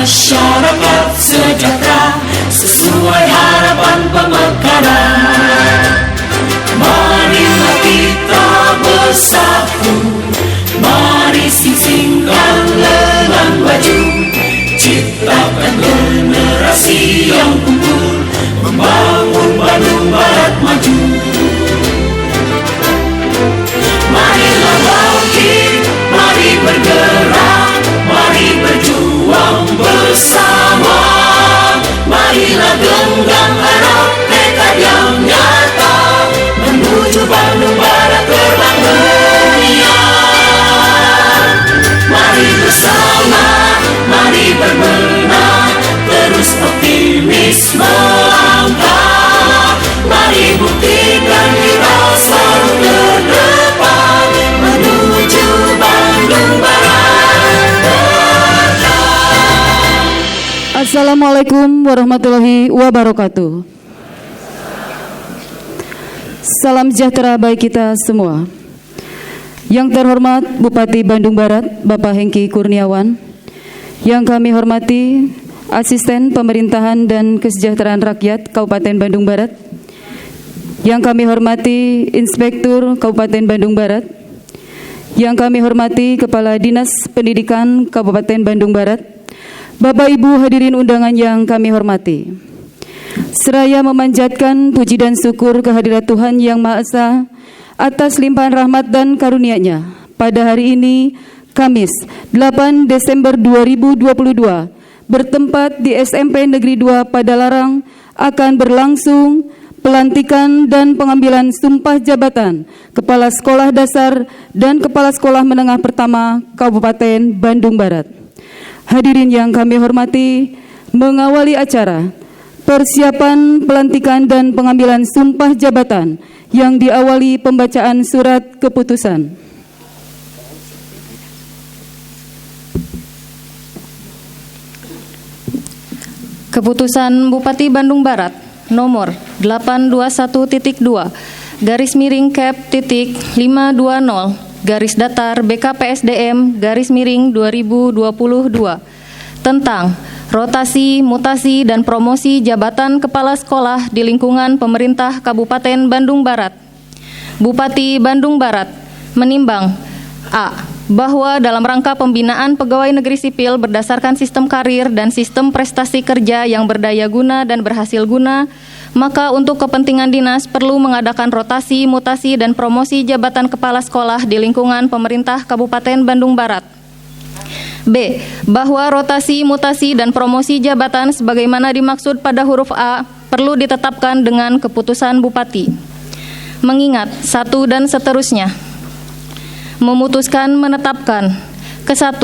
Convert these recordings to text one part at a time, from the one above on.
masyarakat sejahtera sesuai harapan pemekaran. Marilah kita bersatu, mari sing-singkan lengan baju, ciptakan generasi yang unggul, membangun Bandung Barat maju. Marilah bangkit, mari bergerak, mari berjuang bersama. Marilah genggam erat tekad yang nyata, menuju Bandung Barat terbang dunia. Mari bersama, mari berbenah, terus optimis melangkah. Mari buktikan kita selalu terdepan, menuju Bandung Barat. Assalamualaikum warahmatullahi wabarakatuh. Salam sejahtera bagi kita semua. Yang terhormat Bupati Bandung Barat, Bapak Hengki Kurniawan. Yang kami hormati Asisten Pemerintahan dan Kesejahteraan Rakyat Kabupaten Bandung Barat. Yang kami hormati Inspektur Kabupaten Bandung Barat. Yang kami hormati Kepala Dinas Pendidikan Kabupaten Bandung Barat. Bapak Ibu hadirin undangan yang kami hormati. Seraya memanjatkan puji dan syukur kehadirat Tuhan Yang Maha Esa atas limpahan rahmat dan karunia-Nya. Pada hari ini, Kamis 8 Desember 2022, bertempat di SMP Negeri 2 Padalarang, akan berlangsung pelantikan dan pengambilan sumpah jabatan Kepala Sekolah Dasar dan Kepala Sekolah Menengah Pertama Kabupaten Bandung Barat. Hadirin yang kami hormati, mengawali acara persiapan pelantikan dan pengambilan sumpah jabatan yang diawali pembacaan surat keputusan. Keputusan Bupati Bandung Barat nomor 821.2 garis miring Cap titik 520 garis datar BKPSDM garis miring 2022 tentang rotasi, mutasi, dan promosi jabatan kepala sekolah di lingkungan pemerintah Kabupaten Bandung Barat. Bupati Bandung Barat menimbang A. Bahwa dalam rangka pembinaan pegawai negeri sipil berdasarkan sistem karir dan sistem prestasi kerja yang berdaya guna dan berhasil guna, maka untuk kepentingan dinas perlu mengadakan rotasi, mutasi, dan promosi jabatan kepala sekolah di lingkungan pemerintah Kabupaten Bandung Barat. B. Bahwa rotasi, mutasi, dan promosi jabatan sebagaimana dimaksud pada huruf A perlu ditetapkan dengan keputusan Bupati. Mengingat satu dan seterusnya. Memutuskan menetapkan ke-1.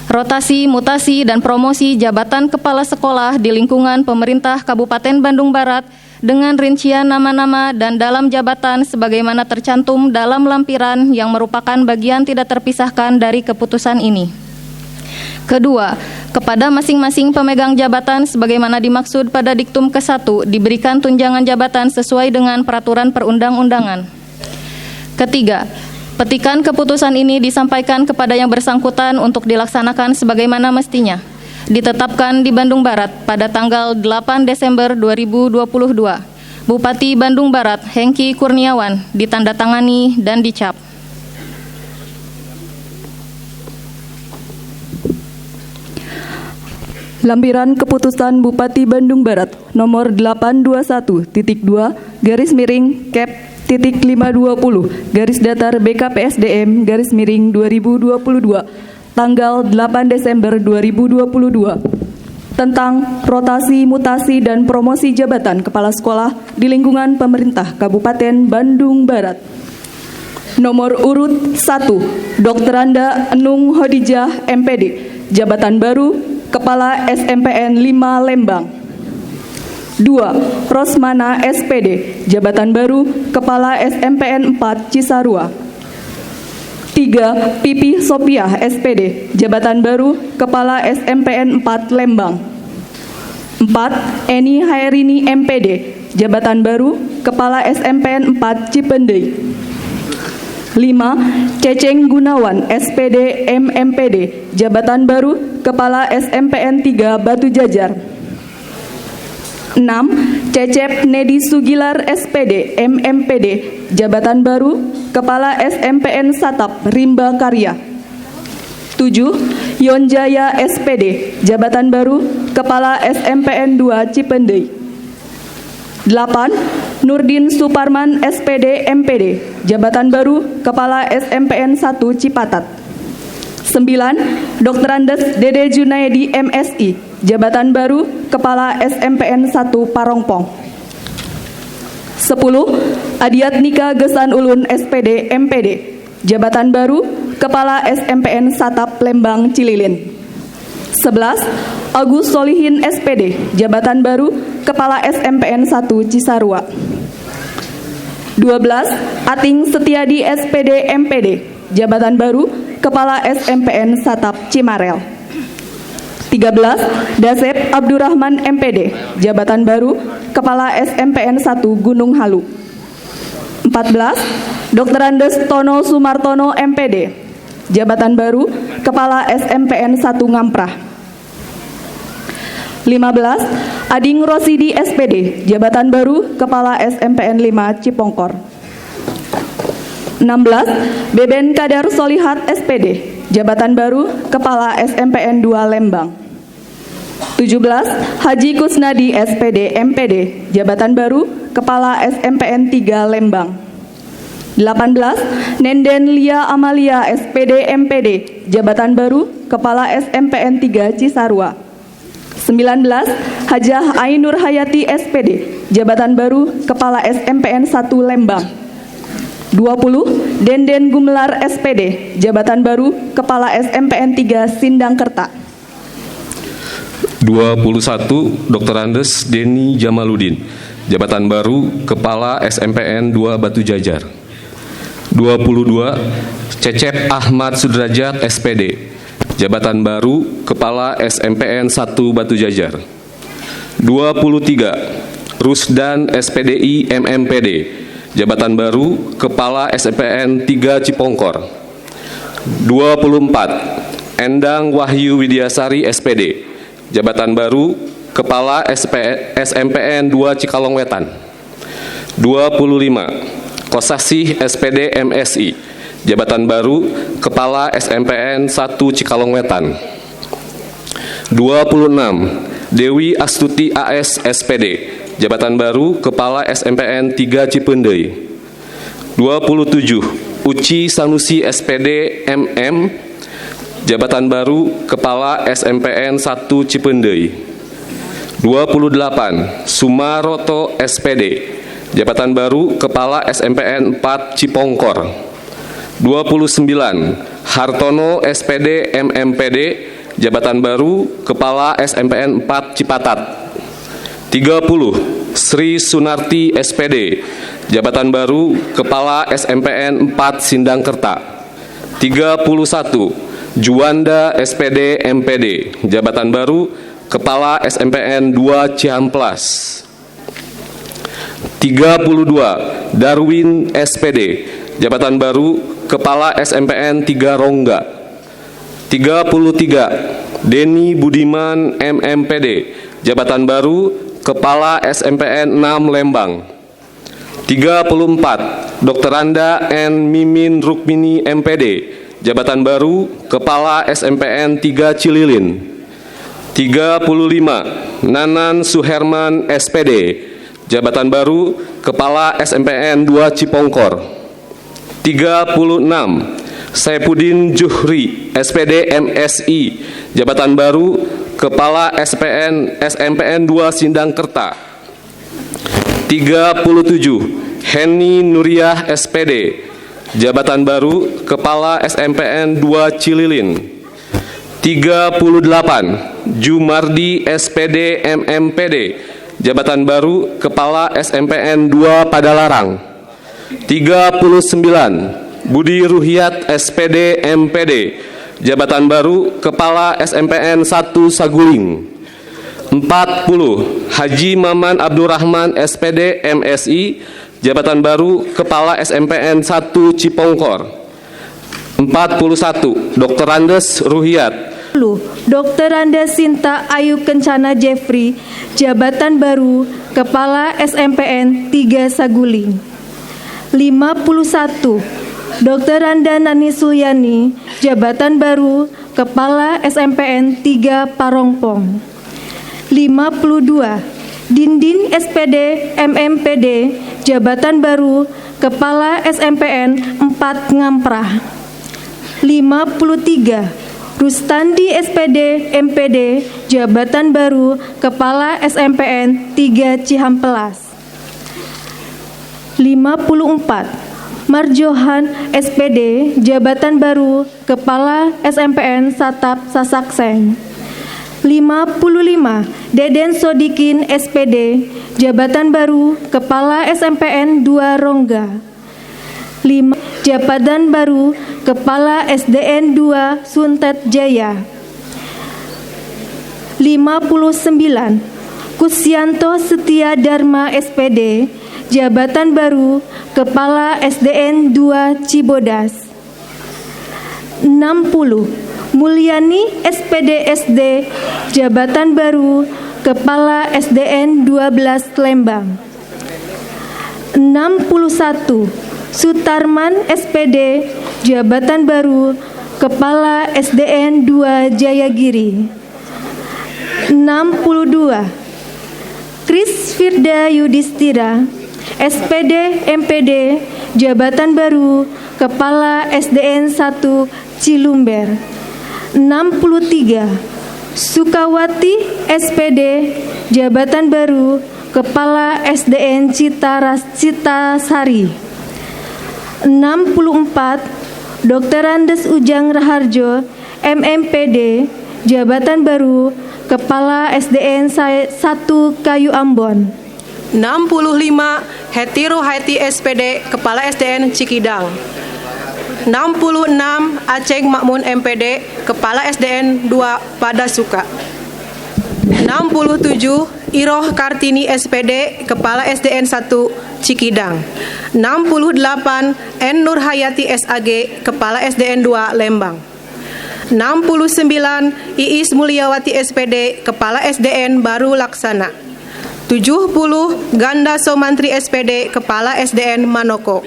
Rotasi, mutasi, dan promosi jabatan kepala sekolah di lingkungan pemerintah Kabupaten Bandung Barat dengan rincian nama-nama dan dalam jabatan sebagaimana tercantum dalam lampiran yang merupakan bagian tidak terpisahkan dari keputusan ini. Kedua, kepada masing-masing pemegang jabatan sebagaimana dimaksud pada diktum ke-1 diberikan tunjangan jabatan sesuai dengan peraturan perundang-undangan. Ketiga, petikan keputusan ini disampaikan kepada yang bersangkutan untuk dilaksanakan sebagaimana mestinya. Ditetapkan di Bandung Barat pada tanggal 8 Desember 2022. Bupati Bandung Barat Hengki Kurniawan ditandatangani dan dicap. Lampiran Keputusan Bupati Bandung Barat nomor 821.2 garis miring Cap titik 520 garis datar BKPSDM garis miring 2022 tanggal 8 Desember 2022 tentang rotasi, mutasi, dan promosi jabatan kepala sekolah di lingkungan pemerintah Kabupaten Bandung Barat. Nomor urut 1, Dr. Anda Enung Hodijah MPD, jabatan baru Kepala SMPN 5 Lembang. 2. Rosmana SPD, jabatan baru Kepala SMPN 4 Cisarua. 3. Pipi Sopiah SPD, jabatan baru Kepala SMPN 4 Lembang. 4. Eni Hairini MPD, jabatan baru Kepala SMPN 4 Cipendei. 5. Ceceng Gunawan, SPD MMPD, jabatan baru Kepala SMPN 3 Batu Jajar. 6. Cecep Nedi Sugilar, SPD MMPD, jabatan baru Kepala SMPN Satap Rimba Karya. 7. Yonjaya, SPD, jabatan baru Kepala SMPN 2 Cipendei. 8. Nurdin Suparman, SPD MPD, jabatan baru Kepala SMPN 1 Cipatat. 9. Dr. Andes Dede Junaidi, MSI, jabatan baru Kepala SMPN 1 Parongpong. 10. Adiat Nika Gesan Ulun, SPD MPD, jabatan baru Kepala SMPN Satap Lembang Cililin. 11. Agus Solihin, SPD, jabatan baru Kepala SMPN 1 Cisarua. 12. Ating Setiadi, SPD MPD, jabatan baru Kepala SMPN Satap Cimarel. 13. Dasep Abdurrahman, MPD, jabatan baru Kepala SMPN 1 Gunung Halu. 14. Dr. Andes Tono Sumartono, MPD, jabatan baru Kepala SMPN 1 Ngamprah. 15. Ading Rosidi, SPD, jabatan baru Kepala SMPN 5 Cipongkor. 16. Beben Kadar Solihat, SPD, jabatan baru Kepala SMPN 2 Lembang. 17. Haji Kusnadi, SPD MPD, jabatan baru Kepala SMPN 3 Lembang. 18. Nenden Lia Amalia, SPD MPD, jabatan baru Kepala SMPN 3 Cisarua. 19. Hajah Ainur Hayati, SPD, jabatan baru Kepala SMPN 1 Lembang. 20. Denden Gumelar, SPD, jabatan baru Kepala SMPN 3 Sindangkerta. 21. Dr. Andes Deni Jamaludin, jabatan baru Kepala SMPN 2 Batu Jajar. 22. Cecep Ahmad Sudrajat, SPD, jabatan baru Kepala SMPN 1 Batu Jajar. 23. Rusdan, SPDI MMPD, jabatan baru Kepala SMPN 3 Cipongkor. 24. Endang Wahyu Widyasari, SPD, jabatan baru Kepala SMPN 2 Cikalong Wetan. 25. Kosasih, SPD MSI, jabatan baru Kepala SMPN 1 Cikalong Wetan. 26. Dewi Astuti AS, SPD, jabatan baru Kepala SMPN 3 Cipendei. 27. Uci Sanusi, SPD MM, jabatan baru Kepala SMPN 1 Cipendei. 28. Sumaroto, SPD, jabatan baru Kepala SMPN 4 Cipongkor. 29. Hartono, SPD MMPD, jabatan baru Kepala SMPN 4 Cipatat. 30. Sri Sunarti, SPD, jabatan baru Kepala SMPN 4 Sindangkerta. 31. Juanda, SPD MPD, jabatan baru Kepala SMPN 2 Cihamplas. 32. Darwin, SPD, jabatan baru Kepala SMPN 3 Rongga. 33. Deni Budiman, MMPD, jabatan baru Kepala SMPN 6 Lembang. 34. Dr. Anda N. Mimin Rukmini, MPD, jabatan baru Kepala SMPN 3 Cililin. 35. Nanan Suherman, SPD, jabatan baru Kepala SMPN 2 Cipongkor. 36. Saipudin Juhri, SPD MSI, jabatan baru Kepala SMPN 2 Sindangkerta. 37. Heni Nuriyah, SPD, jabatan baru Kepala SMPN 2 Cililin. 38. Jumardi, SPD MMPD, jabatan baru Kepala SMPN 2 Padalarang. 39. Budi Ruhiat, SPD MPD, jabatan baru Kepala SMPN 1 Saguling. 40. Haji Maman Abdurrahman, SPD MSI, Jabatan baru Kepala SMPN 1 Cipongkor. 41. Dr. Andes Ruhiat. Dr. Andes Sinta Ayu Kencana Jeffrey, jabatan baru Kepala SMPN 3 Saguling. 51. Dr. Anda Nani Sulyani, jabatan baru Kepala SMPN 3 Parongpong. 52. Dindin SPD MMPD, jabatan baru Kepala SMPN 4 Ngamprah. 53. Rustandi SPD MPD, jabatan baru Kepala SMPN 3 Cihampelas. 54. Marjohan SPD, jabatan baru Kepala SMPN Satap Sasakseng. 55. Deden Sodikin SPD, jabatan baru Kepala SMPN 2 Rongga. 5. Jabatan baru Kepala SDN 2 Suntet Jaya. 59. Kusyanto Setia Dharma SPD, jabatan baru Kepala SDN 2 Cibodas. 60. Mulyani SPD SD, jabatan baru Kepala SDN 12 Lembang. 61. Sutarman SPD, jabatan baru Kepala SDN 2 Jayagiri. 62. Kris Firda Yudhistira SPD MPD, jabatan baru Kepala SDN 1 Cilumber. 63. Sukawati SPD, jabatan baru Kepala SDN Citasari. 64. Dr. Andes Ujang Raharjo MMPD, jabatan baru Kepala SDN 1 Kayu Ambon. 65. Heti Rohaiti SPD, Kepala SDN Cikidang. 66. Aceng Makmun MPD, Kepala SDN 2 Padasuka. 67. Iroh Kartini SPD, Kepala SDN 1 Cikidang. 68. N. Nurhayati SAG, Kepala SDN 2 Lembang. 69. Iis Mulyawati SPD, Kepala SDN Baru Laksana. 70. Ganda Somantri SPD, Kepala SDN Manoko.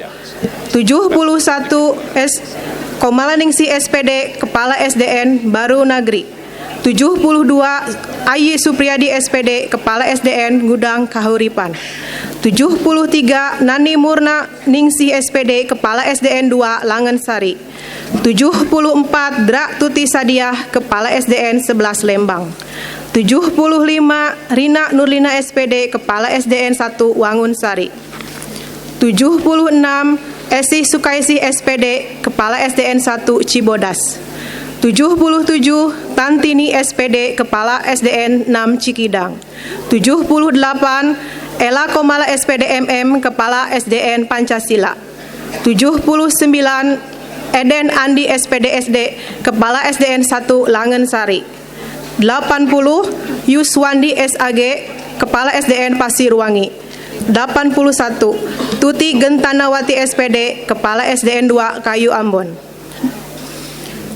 71. Komalaningsi SPD, Kepala SDN Baru Nagri. 72. Ayi Supriyadi SPD, Kepala SDN Gudang Kahuripan. 73. Nani Murna Ningsi SPD, Kepala SDN 2 Langensari. 74. Dra Tuti Sadiah, Kepala SDN 11 Lembang. 75. Rina Nurlina SPD, Kepala SDN 1 Wangunsari. 76. Esi Sukaisi SPD, Kepala SDN 1 Cibodas. 77. Tantini SPD, Kepala SDN 6 Cikidang. 78. Ela Komala SPD MM, Kepala SDN Pancasila. 79. Eden Andi SPD SD, Kepala SDN 1 Langensari. 80. Yuswandi SAG, Kepala SDN Pasirwangi. 81. Tuti Gentanawati SPD, Kepala SDN 2 Kayu Ambon.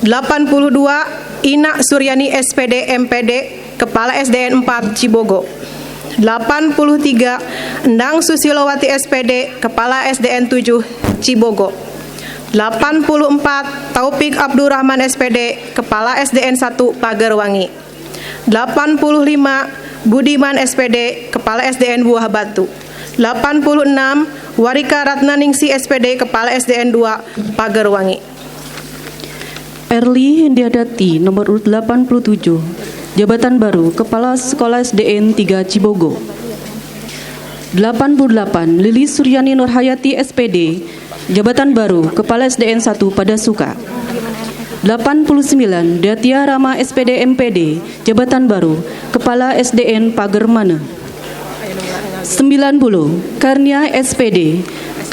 82. Ina Suryani SPD MPD, Kepala SDN 4 Cibogo. 83. Endang Susilowati SPD, Kepala SDN 7 Cibogo. 84. Taufik Abdurrahman SPD, Kepala SDN 1 Pagerwangi. 85. Budiman SPD, Kepala SDN Buah Batu. 86. Warika Ratnaningsi SPD, Kepala SDN 2 Pagerwangi. Erli Hindiadati, nomor urut 87, jabatan baru Kepala Sekolah SDN 3 Cibogo. 88. Lili Suryani Nurhayati SPD, jabatan baru Kepala SDN 1 Padasuka. 89. Datia Rama SPD MPD, jabatan baru Kepala SDN Pagermana. 90. Karnia SPD,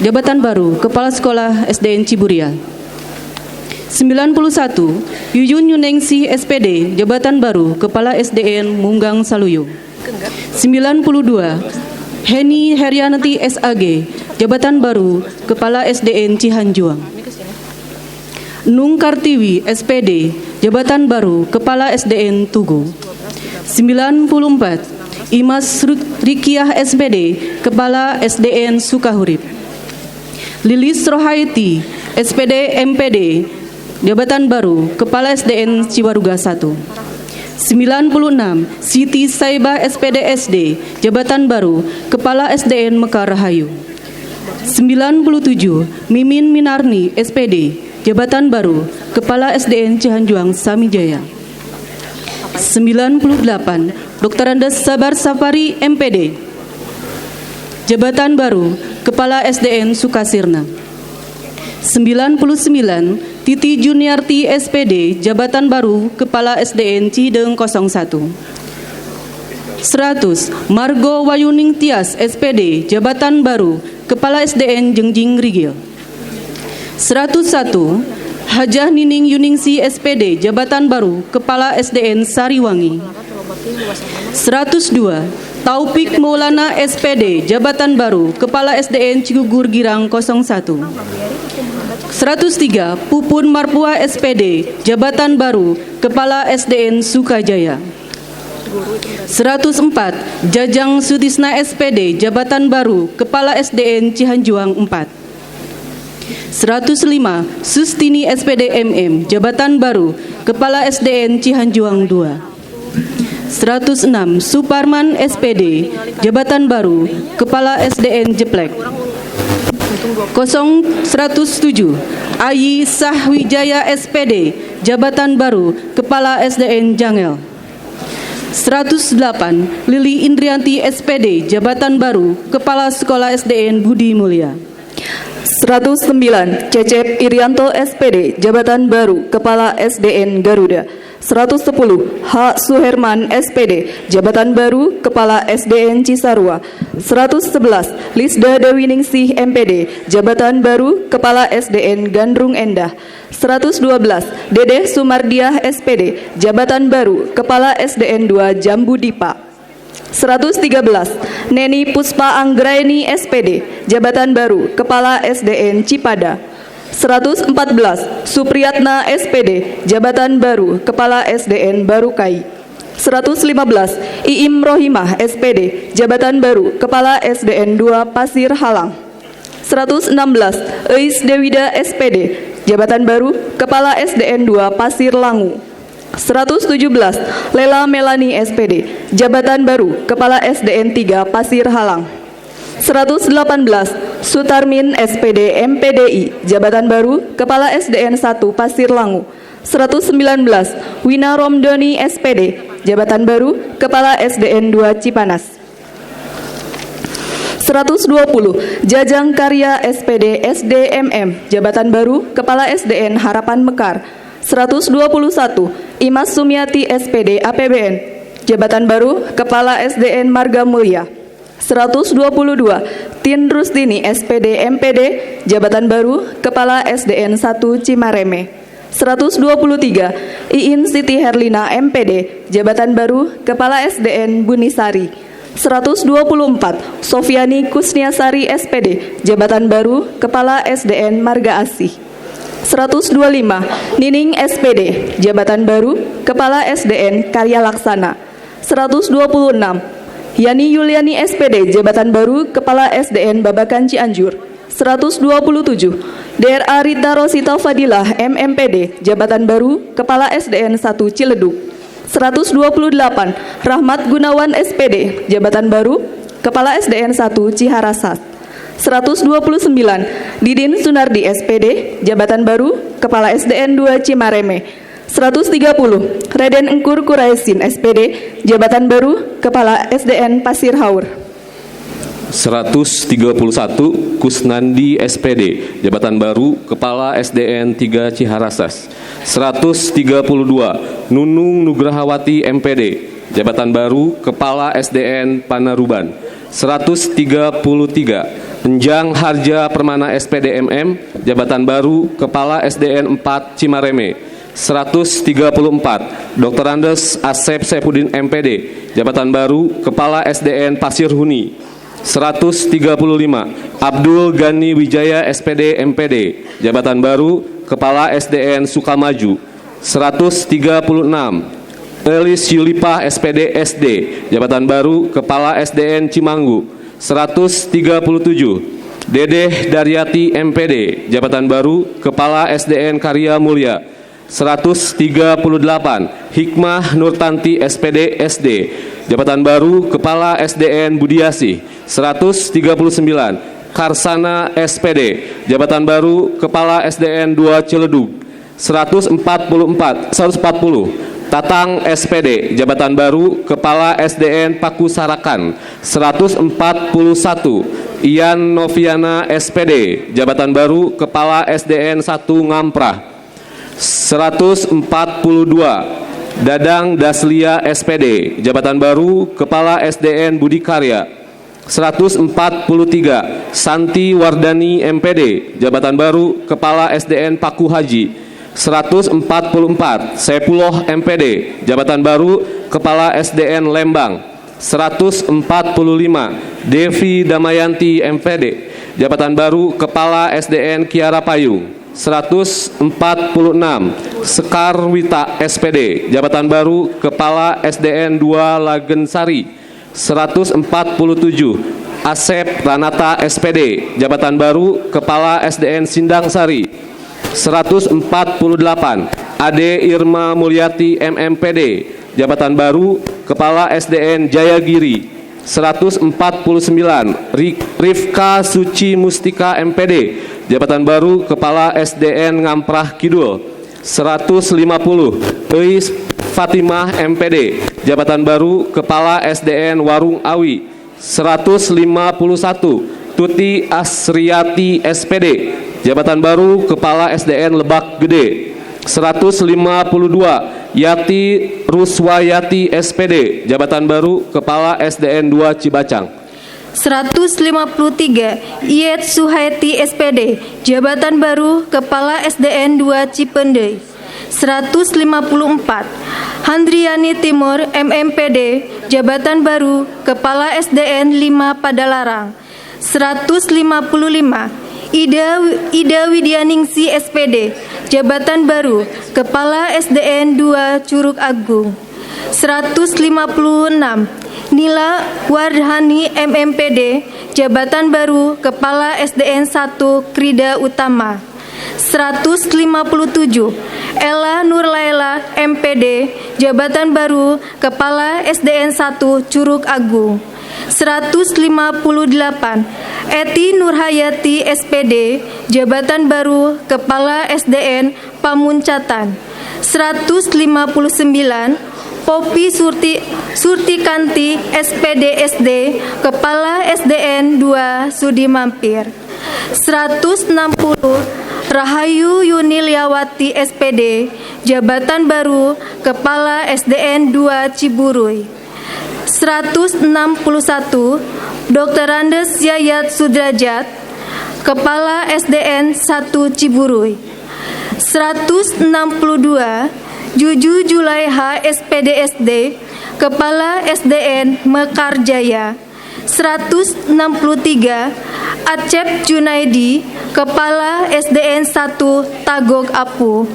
jabatan baru Kepala Sekolah SDN Ciburial. 91. Yuyun Yunengsi SPD, jabatan baru Kepala SDN Munggang Saluyo. 92. Heni Herianati SAG, jabatan baru Kepala SDN Cihanjuang. Nung Kartiwi, SPD, jabatan baru Kepala SDN Tugu. 94, Imas Rikiah, SPD, Kepala SDN Sukahurip. Lilis Rohaiti, SPD MPD, jabatan baru Kepala SDN Ciwaruga 1. 96, Siti Saiba, SPD SD, jabatan baru Kepala SDN Mekar Rahayu. 97, Mimin Minarni, SPD, jabatan baru Kepala SDN Cihanjuang Samijaya. 98, Dr. Andes Sabar Safari, MPD, jabatan baru Kepala SDN Sukasirna. 99, Titi Juniarti, SPD, jabatan baru Kepala SDN Cideng 01. 100, Margo Wayuning Tias, SPD, jabatan baru Kepala SDN Jengjing Rigil. 101, Hajah Nining Yuningsi, SPD, jabatan baru Kepala SDN Sariwangi. 102, Taufik Maulana, SPD, jabatan baru Kepala SDN Cigugur Girang 01. 103, Pupun Marpua, SPD, jabatan baru Kepala SDN Sukajaya. 104, Jajang Sutisna, SPD, jabatan baru Kepala SDN Cihanjuang 4. 105, Sustini, SPD MM, jabatan baru Kepala SDN Cihanjuang 2. 106, Suparman, SPD, jabatan baru Kepala SDN Jeplek. 107, Ayi Sahwijaya, SPD, jabatan baru Kepala SDN Jangel. 108, Lili Indrianti, SPD, jabatan baru Kepala Sekolah SDN Budi Mulia. 109, Cecep Irianto, SPD, jabatan baru Kepala SDN Garuda. 110, H. Suherman, SPD, jabatan baru Kepala SDN Cisarua. 111, Lisda Dewiningsih, MPD, jabatan baru Kepala SDN Gandrung Endah. 112, Dedeh Sumardiah, SPD, jabatan baru Kepala SDN 2 Jambu Dipa. 113, Neni Puspa Anggraini, SPD, jabatan baru Kepala SDN Cipada. 114, Supriyatna, SPD, jabatan baru Kepala SDN Barukai. 115, Iim Rohimah, SPD, jabatan baru Kepala SDN 2 Pasir Halang. 116, Eis Dewida, SPD, jabatan baru Kepala SDN 2 Pasir Langu. 117, Lela Melani, SPD, jabatan baru Kepala SDN 3 Pasir Halang. 118, Sutarmin, SPD MPDI, jabatan baru Kepala SDN 1 Pasir Langu. 119, Wina Romdoni, SPD, jabatan baru Kepala SDN 2 Cipanas. 120, Jajang Karya, SPD SDMM, jabatan baru Kepala SDN Harapan Mekar. 121, Imas Sumiati, SPD APBN, jabatan baru Kepala SDN Marga Mulia. 122, Tin Rustini, SPD MPD, jabatan baru Kepala SDN 1 Cimareme. 123, Iin Siti Herlina, MPD, jabatan baru Kepala SDN Bunisari. 124, Sofiani Kusniasari, SPD, jabatan baru Kepala SDN Marga Asih. 125, Nining, SPD, jabatan baru Kepala SDN Karya Laksana. 126, Yani Yuliani, SPD, jabatan baru Kepala SDN Babakan Cianjur. 127, DRA Rita Rosita Fadilah, MMPD, jabatan baru Kepala SDN 1 Ciledug. 128, Rahmat Gunawan, SPD, jabatan baru Kepala SDN 1 Ciharasas. 129, Didin Sunardi, SPD, jabatan baru Kepala SDN 2 Cimareme. 130, Reden Engkur Kuraisin, SPD, jabatan baru Kepala SDN Pasir Haur. 131, Kusnandi, SPD, jabatan baru Kepala SDN 3 Ciharasas. 132, Nunung Nugrahawati, MPD, jabatan baru Kepala SDN Panaruban. 133, Enjang Harja Permana, SPD MM, jabatan baru Kepala SDN 4 Cimareme. 134, Dr. Andes Asep Saipudin, MPD, jabatan baru Kepala SDN Pasir Huni. 135, Abdul Gani Wijaya SPD MPD, jabatan baru Kepala SDN Sukamaju 136. Elis Yulipah SPD SD, jabatan baru Kepala SDN Cimanggu 137. Dedeh Daryati MPD, jabatan baru Kepala SDN Karya Mulya 138. Hikmah Nurtanti SPD SD, jabatan baru Kepala SDN Budiasih 139. Karsana SPD, jabatan baru Kepala SDN 2 Ciledug 140. Tatang SPD, jabatan baru Kepala SDN Paku Sarakan 141. Ian Noviana SPD, jabatan baru Kepala SDN 1 Ngamprah 142. Dadang Daslia SPD, jabatan baru Kepala SDN Budi Karya 143. Santi Wardani MPD, jabatan baru Kepala SDN Paku Haji 144. Sepuluh MPD, jabatan baru Kepala SDN Lembang 145. Devi Damayanti MPD, jabatan baru Kepala SDN Kiara Payung 146. Sekar Wita SPD, jabatan baru Kepala SDN 2 Lagensari 147. Asep Ranata SPD, jabatan baru Kepala SDN Sindang Sari 148. Ade Irma Mulyati MMPD, jabatan baru Kepala SDN Jayagiri 149. Rifka Suci Mustika MPD, jabatan baru Kepala SDN Ngamprah Kidul 150. Eis Fatimah MPD, jabatan baru Kepala SDN Warung Awi 151. Tuti Asriati SPD, jabatan baru Kepala SDN Lebak Gede 152. Yati Ruswayati SPD, jabatan baru Kepala SDN 2 Cibacang 153. Iyet Suhaiti SPD, jabatan baru Kepala SDN 2 Cipendei 154. Handriani Timur MMPD, jabatan baru Kepala SDN 5 Padalarang 155. Ida Widyaningsi SPD, jabatan baru Kepala SDN 2 Curug Agung 156. Nila Wardhani MMPD, jabatan baru Kepala SDN 1 Krida Utama 157. Ella Nurlaila MPD, jabatan baru Kepala SDN 1 Curug Agung 158. Eti Nurhayati SPD, jabatan baru Kepala SDN Pamuncatan 159. Popi Surtikanti SPD SD, Kepala SDN 2 Sudi Mampir 160. Rahayu Yunilyawati SPD, jabatan baru Kepala SDN 2 Ciburuy 161. Dr. Andes Yayat Sudrajat, Kepala SDN 1 Ciburuy 162. Juju Julaiha SPD SD, Kepala SDN Mekarjaya 163. Acep Junaidi, Kepala SDN 1 Tagog Apu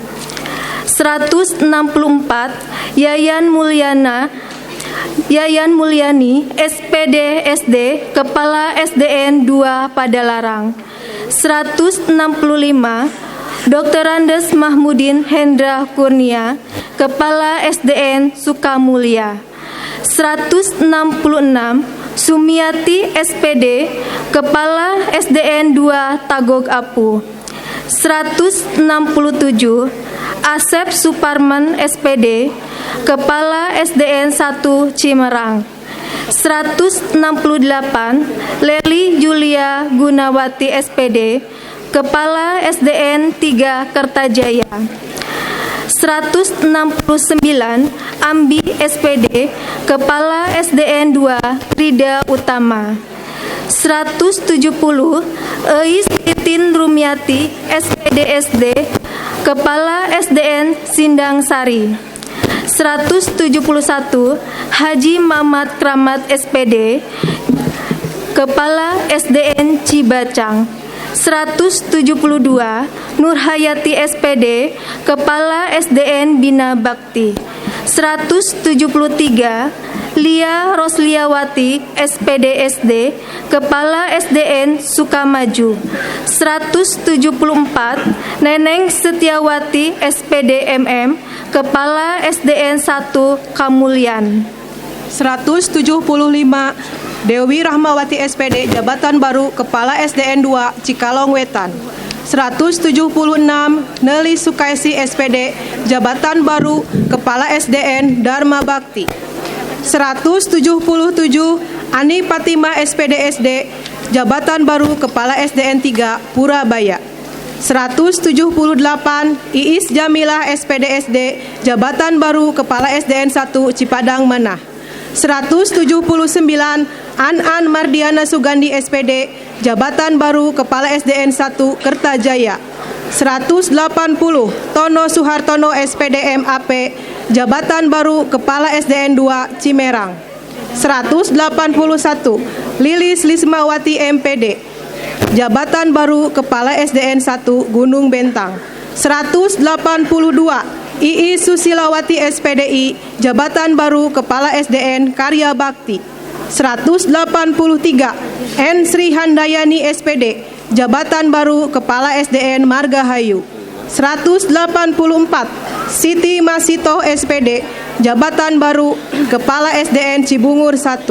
164. Yayan Mulyani SPD SD, Kepala SDN 2 Padalarang 165. Dr. Andes Mahmudin Hendra Kurnia, Kepala SDN Sukamulya 166. Sumiati SPD, Kepala SDN 2 Tagog Apu 167. Asep Suparman SPD, Kepala SDN 1 Cimerang 168. Leli Julia Gunawati SPD, Kepala SDN 3 Kertajaya 169. Ambi SPD, Kepala SDN 2 Krida Utama 170. Eis Titin Rumiati SPD SD, Kepala SDN Sindang Sari 171. Haji Mamat Kramat SPD, Kepala SDN Cibacang. 172 Nurhayati SPD, Kepala SDN Bina Bakti. 173 Lia Rosliawati SPD SD, Kepala SDN Sukamaju. 174 Neneng Setiawati SPD MM, Kepala SDN 1 Kamulyan. 175 Dewi Rahmawati SPD, Jabatan Baru, Kepala SDN 2 Cikalong Wetan. 176 Neli Sukaisi SPD, Jabatan Baru, Kepala SDN Dharma Bakti. 177 Ani Fatima SPD SD, Jabatan Baru, Kepala SDN 3 Purabaya. 178 Iis Jamilah SPD SD, Jabatan Baru, Kepala SDN 1 Cipadang Manah. 179 An Mardiana Sugandi SPD, Jabatan Baru, Kepala SDN 1 Kertajaya. 180 Tono Suhartono SPD MAP, Jabatan Baru, Kepala SDN 2 Cimerang. 181 Lilis Lismawati MPD, Jabatan Baru, Kepala SDN 1 Gunung Bentang. 182 II Susilawati SPDI, Jabatan Baru, Kepala SDN Karya Bakti. 183 N Sri Handayani SPD, Jabatan Baru, Kepala SDN Margahayu. 184 Siti Masito SPD, Jabatan Baru, Kepala SDN Cibungur 1.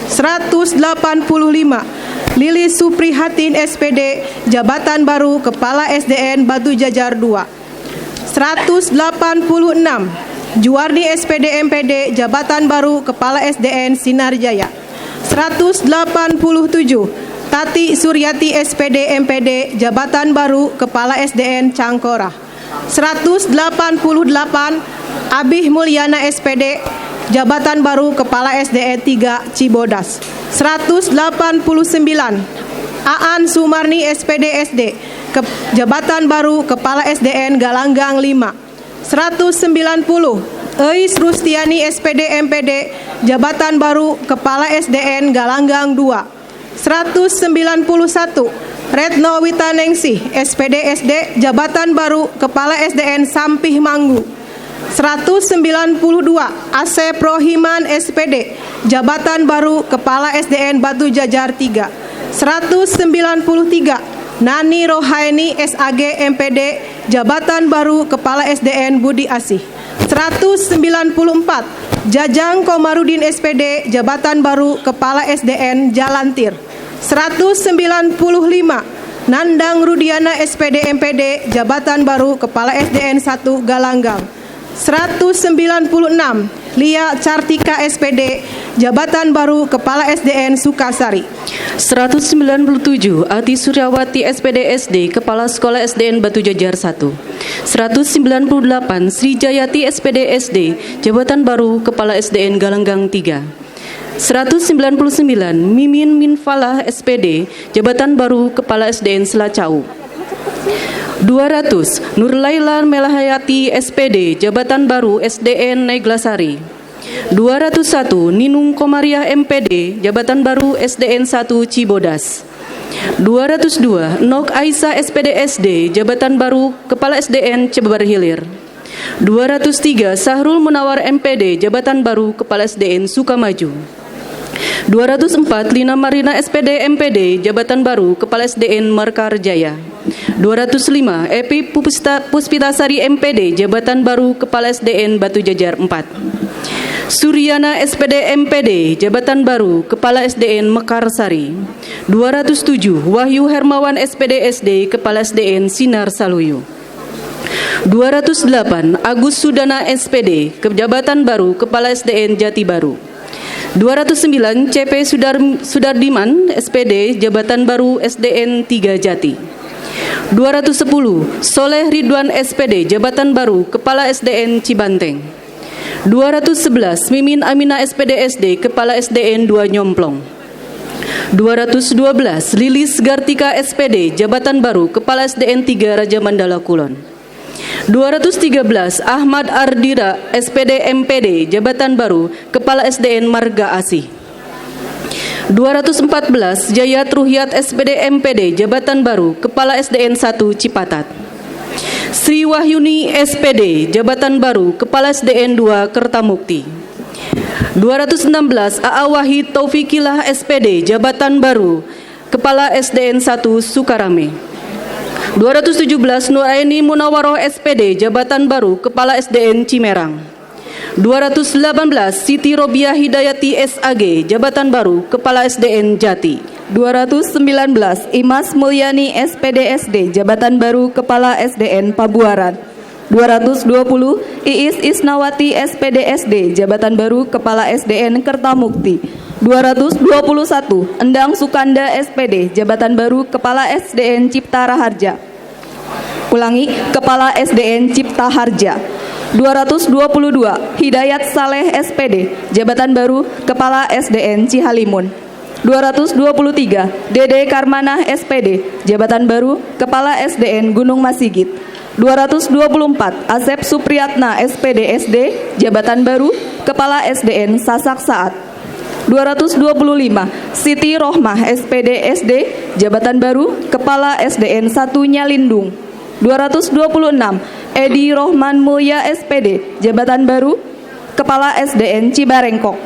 185 Lili Suprihatin SPD, Jabatan Baru, Kepala SDN Batu Jajar 2. 186 Juwarni SPD MPD, Jabatan Baru, Kepala SDN Sinarjaya. 187 Tati Suryati SPD MPD, Jabatan Baru, Kepala SDN Cangkorah. 188 Abih Mulyana SPD, Jabatan Baru, Kepala SDN 3 Cibodas. 189 Aan Sumarni SPD SD, Jabatan Baru, Kepala SDN Galanggang 5. 190 Eis Rustiani SPD MPD, Jabatan Baru, Kepala SDN Galanggang 2. 191 Retno Witaningsih SPD SD, Jabatan Baru, Kepala SDN Sampih Manggu. 192 Asep Rohiman SPD, Jabatan Baru, Kepala SDN Batu Jajar 3. 193 Nani Rohaini SAG MPD, Jabatan Baru, Kepala SDN Budi Asih. 194 Jajang Komarudin SPD, Jabatan Baru, Kepala SDN Jalantir. 195 Nandang Rudiana SPD MPD, Jabatan Baru, Kepala SDN 1 Galanggang. 196 Lia Cartika SPD, Jabatan Baru, Kepala SDN Sukasari. 197 Ati Suryawati SPD SD, Kepala Sekolah SDN Batu Jajar 1. 198 Sri Jayati SPD SD, Jabatan Baru, Kepala SDN Galanggang 3. 199 Mimin Minfalah SPD, Jabatan Baru, Kepala SDN Selacau. 200 Nurlaila Melahayati SPD, Jabatan Baru SDN Neglasari. 201 Ninung Komariah MPD, Jabatan Baru SDN 1 Cibodas. 202 Nok Aisyah SPD SD, Jabatan Baru, Kepala SDN Cebar Hilir. 203 Sahrul Munawar MPD, Jabatan Baru, Kepala SDN Sukamaju. 204 Lina Marina SPD MPD, Jabatan Baru, Kepala SDN Markarjaya. 205 Epi Puspitasari MPD, Jabatan Baru, Kepala SDN Batu Jajar 4. Suryana SPD MPD, Jabatan Baru, Kepala SDN Mekarsari. 207 Wahyu Hermawan SPD SD, Kepala SDN Sinar Saluyu. 208 Agus Sudana SPD, Jabatan Baru, Kepala SDN Jati Baru. 209 CP Sudardiman SPD, Jabatan Baru SDN 3 Jati. 210 Soleh Ridwan SPD, Jabatan Baru, Kepala SDN Cibanteng. 211 Mimin Amina SPD SD, Kepala SDN 2 Nyomplong. 212 Lilis Gartika SPD, Jabatan Baru, Kepala SDN 3 Raja Mandala Kulon. 213 Ahmad Ardira SPD MPD, Jabatan Baru, Kepala SDN Marga Asih. 214 Jayat Ruhyat SPD MPD Jabatan Baru Kepala SDN 1 Cipatat. Sri Wahyuni SPD Jabatan Baru Kepala SDN 2 Kertamukti. 216 AA Wahid Taufikilah SPD Jabatan Baru Kepala SDN 1 Sukarame. 217 Nuraini Munawaroh SPD Jabatan Baru Kepala SDN Cimerang. 218 Siti Robiah Hidayati SAG Jabatan Baru Kepala SDN Jati. 219 Imas Mulyani SPD SD Jabatan Baru Kepala SDN Pabuaran. 220 Iis Isnawati SPD SD Jabatan Baru Kepala SDN Kertamukti. 221 Endang Sukanda SPD Jabatan Baru Kepala SDN Cipta Raharja. Ulangi, Kepala SDN Cipta Harja. 222 Hidayat Saleh SPD Jabatan Baru Kepala SDN Cihalimun. 223 Dede Karmanah SPD Jabatan Baru Kepala SDN Gunung Masigit. 224 Asep Supriyatna SPD SD Jabatan Baru Kepala SDN Sasak Saat. 225 Siti Rohmah SPD SD Jabatan Baru Kepala SDN 1 Nyalindung. 226 Edi Rohman Mulya SPD Jabatan Baru Kepala SDN Cibarengkok.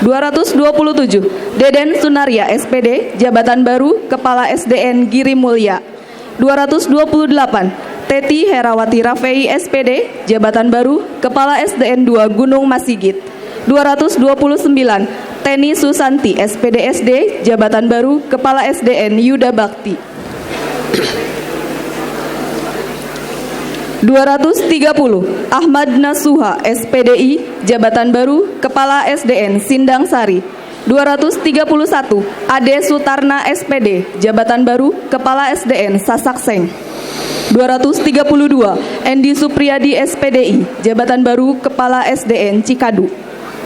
227 Deden Sunaria SPD Jabatan Baru Kepala SDN Giri Mulya. 228 Teti Herawati Rafei SPD Jabatan Baru Kepala SDN 2 Gunung Masigit. 229 Teni Susanti SPD SD Jabatan Baru Kepala SDN Yuda Bakti. 230 Ahmad Nasuha SPDI Jabatan Baru Kepala SDN Sindang Sari. 231 Ade Sutarna SPD Jabatan Baru Kepala SDN Sasakseng. 232 Endi Supriyadi SPDI Jabatan Baru Kepala SDN Cikadu.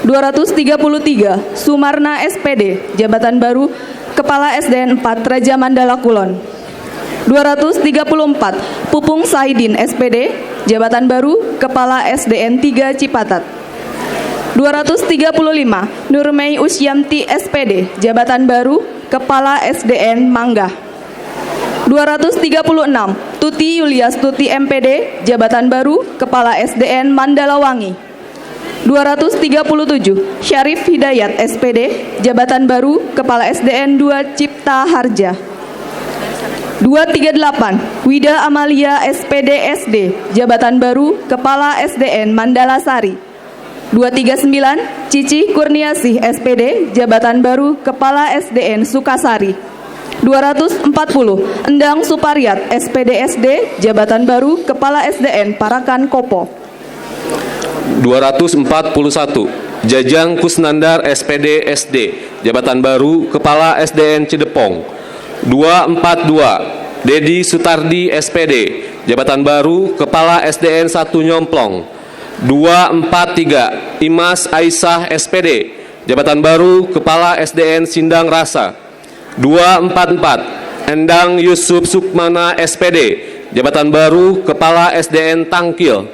233 Sumarna SPD Jabatan Baru Kepala SDN 4 Raja Mandala Kulon. 234 Pupung Sahidin SPD Jabatan Baru Kepala SDN 3 Cipatat. 235 Nurmei Usyamti SPD Jabatan Baru Kepala SDN Manggah. 236 Tuti Yuliastuti MPD Jabatan Baru Kepala SDN Mandalawangi. 237 Syarif Hidayat SPD Jabatan Baru Kepala SDN 2 Cipta Harja. 238 Wida Amalia SPD SD Jabatan Baru Kepala SDN Mandala Sari. 239 Cici Kurniasih SPD Jabatan Baru Kepala SDN Sukasari. 240 Endang Supariat SPD SD Jabatan Baru Kepala SDN Parakan Kopo. 241 Jajang Kusnandar SPD SD Jabatan Baru Kepala SDN Cidepong. 242 Dedi Sutardi SPD Jabatan Baru Kepala SDN 1 Nyomplong. 243 Imas Aisyah SPD Jabatan Baru Kepala SDN Sindang Rasa. 244 Endang Yusuf Sukmana SPD Jabatan Baru Kepala SDN Tangkil.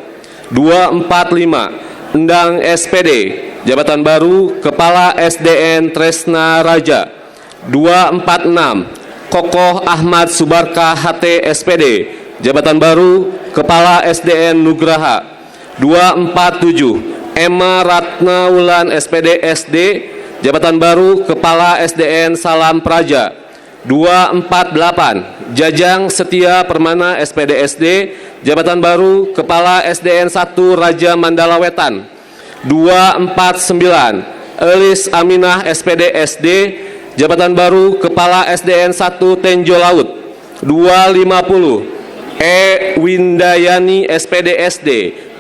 245 Endang SPD Jabatan Baru Kepala SDN Tresna Raja. 246 Kokoh Ahmad Subarka HT SPD Jabatan Baru Kepala SDN Nugraha. 247 Emma Ratna Wulan SPD SD Jabatan Baru Kepala SDN Salam Praja. 248 Jajang Setia Permana SPD SD Jabatan Baru Kepala SDN 1 Raja Mandala Wetan. 249 Elis Aminah SPD SD Jabatan Baru Kepala SDN 1 Tenjo Laut. 250 Windayani SPD SD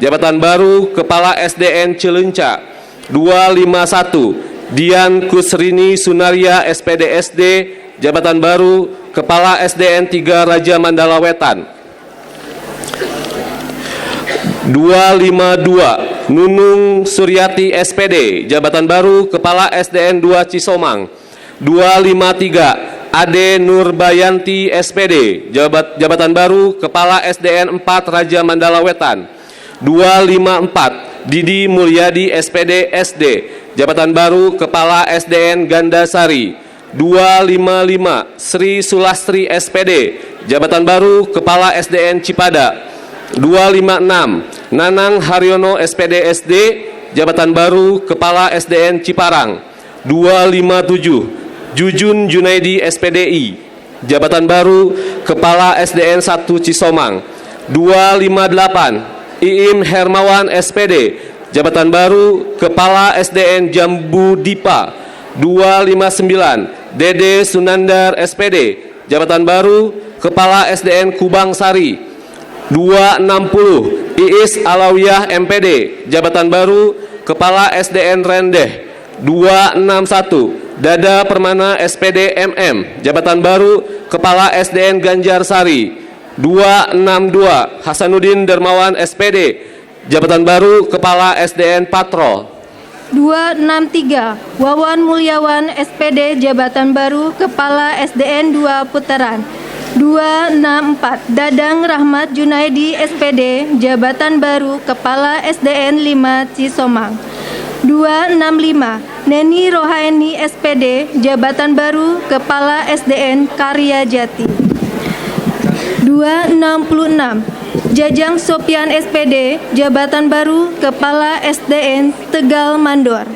Jabatan Baru Kepala SDN Cilenca. 251 Dian Kusrini Sunaria SPD SD Jabatan Baru Kepala SDN 3 Raja Mandala Wetan. 252 Nunung Suryati SPD Jabatan Baru Kepala SDN 2 Cisomang. 253 Ade Nurbayanti SPD Jabatan Baru Kepala SDN 4 Raja Mandala Wetan. 254 Didi Mulyadi SPD SD Jabatan Baru Kepala SDN Gandasari. 255 Sri Sulastri SPD, jabatan baru Kepala SDN Cipada. 256 Nanang Haryono SPD SD, jabatan baru Kepala SDN Ciparang. 257 Jujun Junaidi SPDI, jabatan baru Kepala SDN 1 Cisomang. 258 Iim Hermawan SPD, jabatan baru Kepala SDN Jambu Dipa. 259 Dede Sunandar SPD, jabatan baru Kepala SDN Kubang Sari. 260 Iis Alawiyah MPD, jabatan baru Kepala SDN Rendeh. 261 Dada Permana SPD MM, jabatan baru Kepala SDN Ganjar Sari. 262 Hasanuddin Dermawan SPD, jabatan baru Kepala SDN Patrol. 263 Wawan Mulyawan SPD, jabatan baru Kepala SDN 2 Putaran. 264 Dadang Rahmat Junaidi SPD, jabatan baru Kepala SDN 5 Cisomang. 265 Neni Rohaini SPD, jabatan baru Kepala SDN Karya Jati. 266 Jajang Sopian SPD, jabatan baru Kepala SDN Tegal Mandor.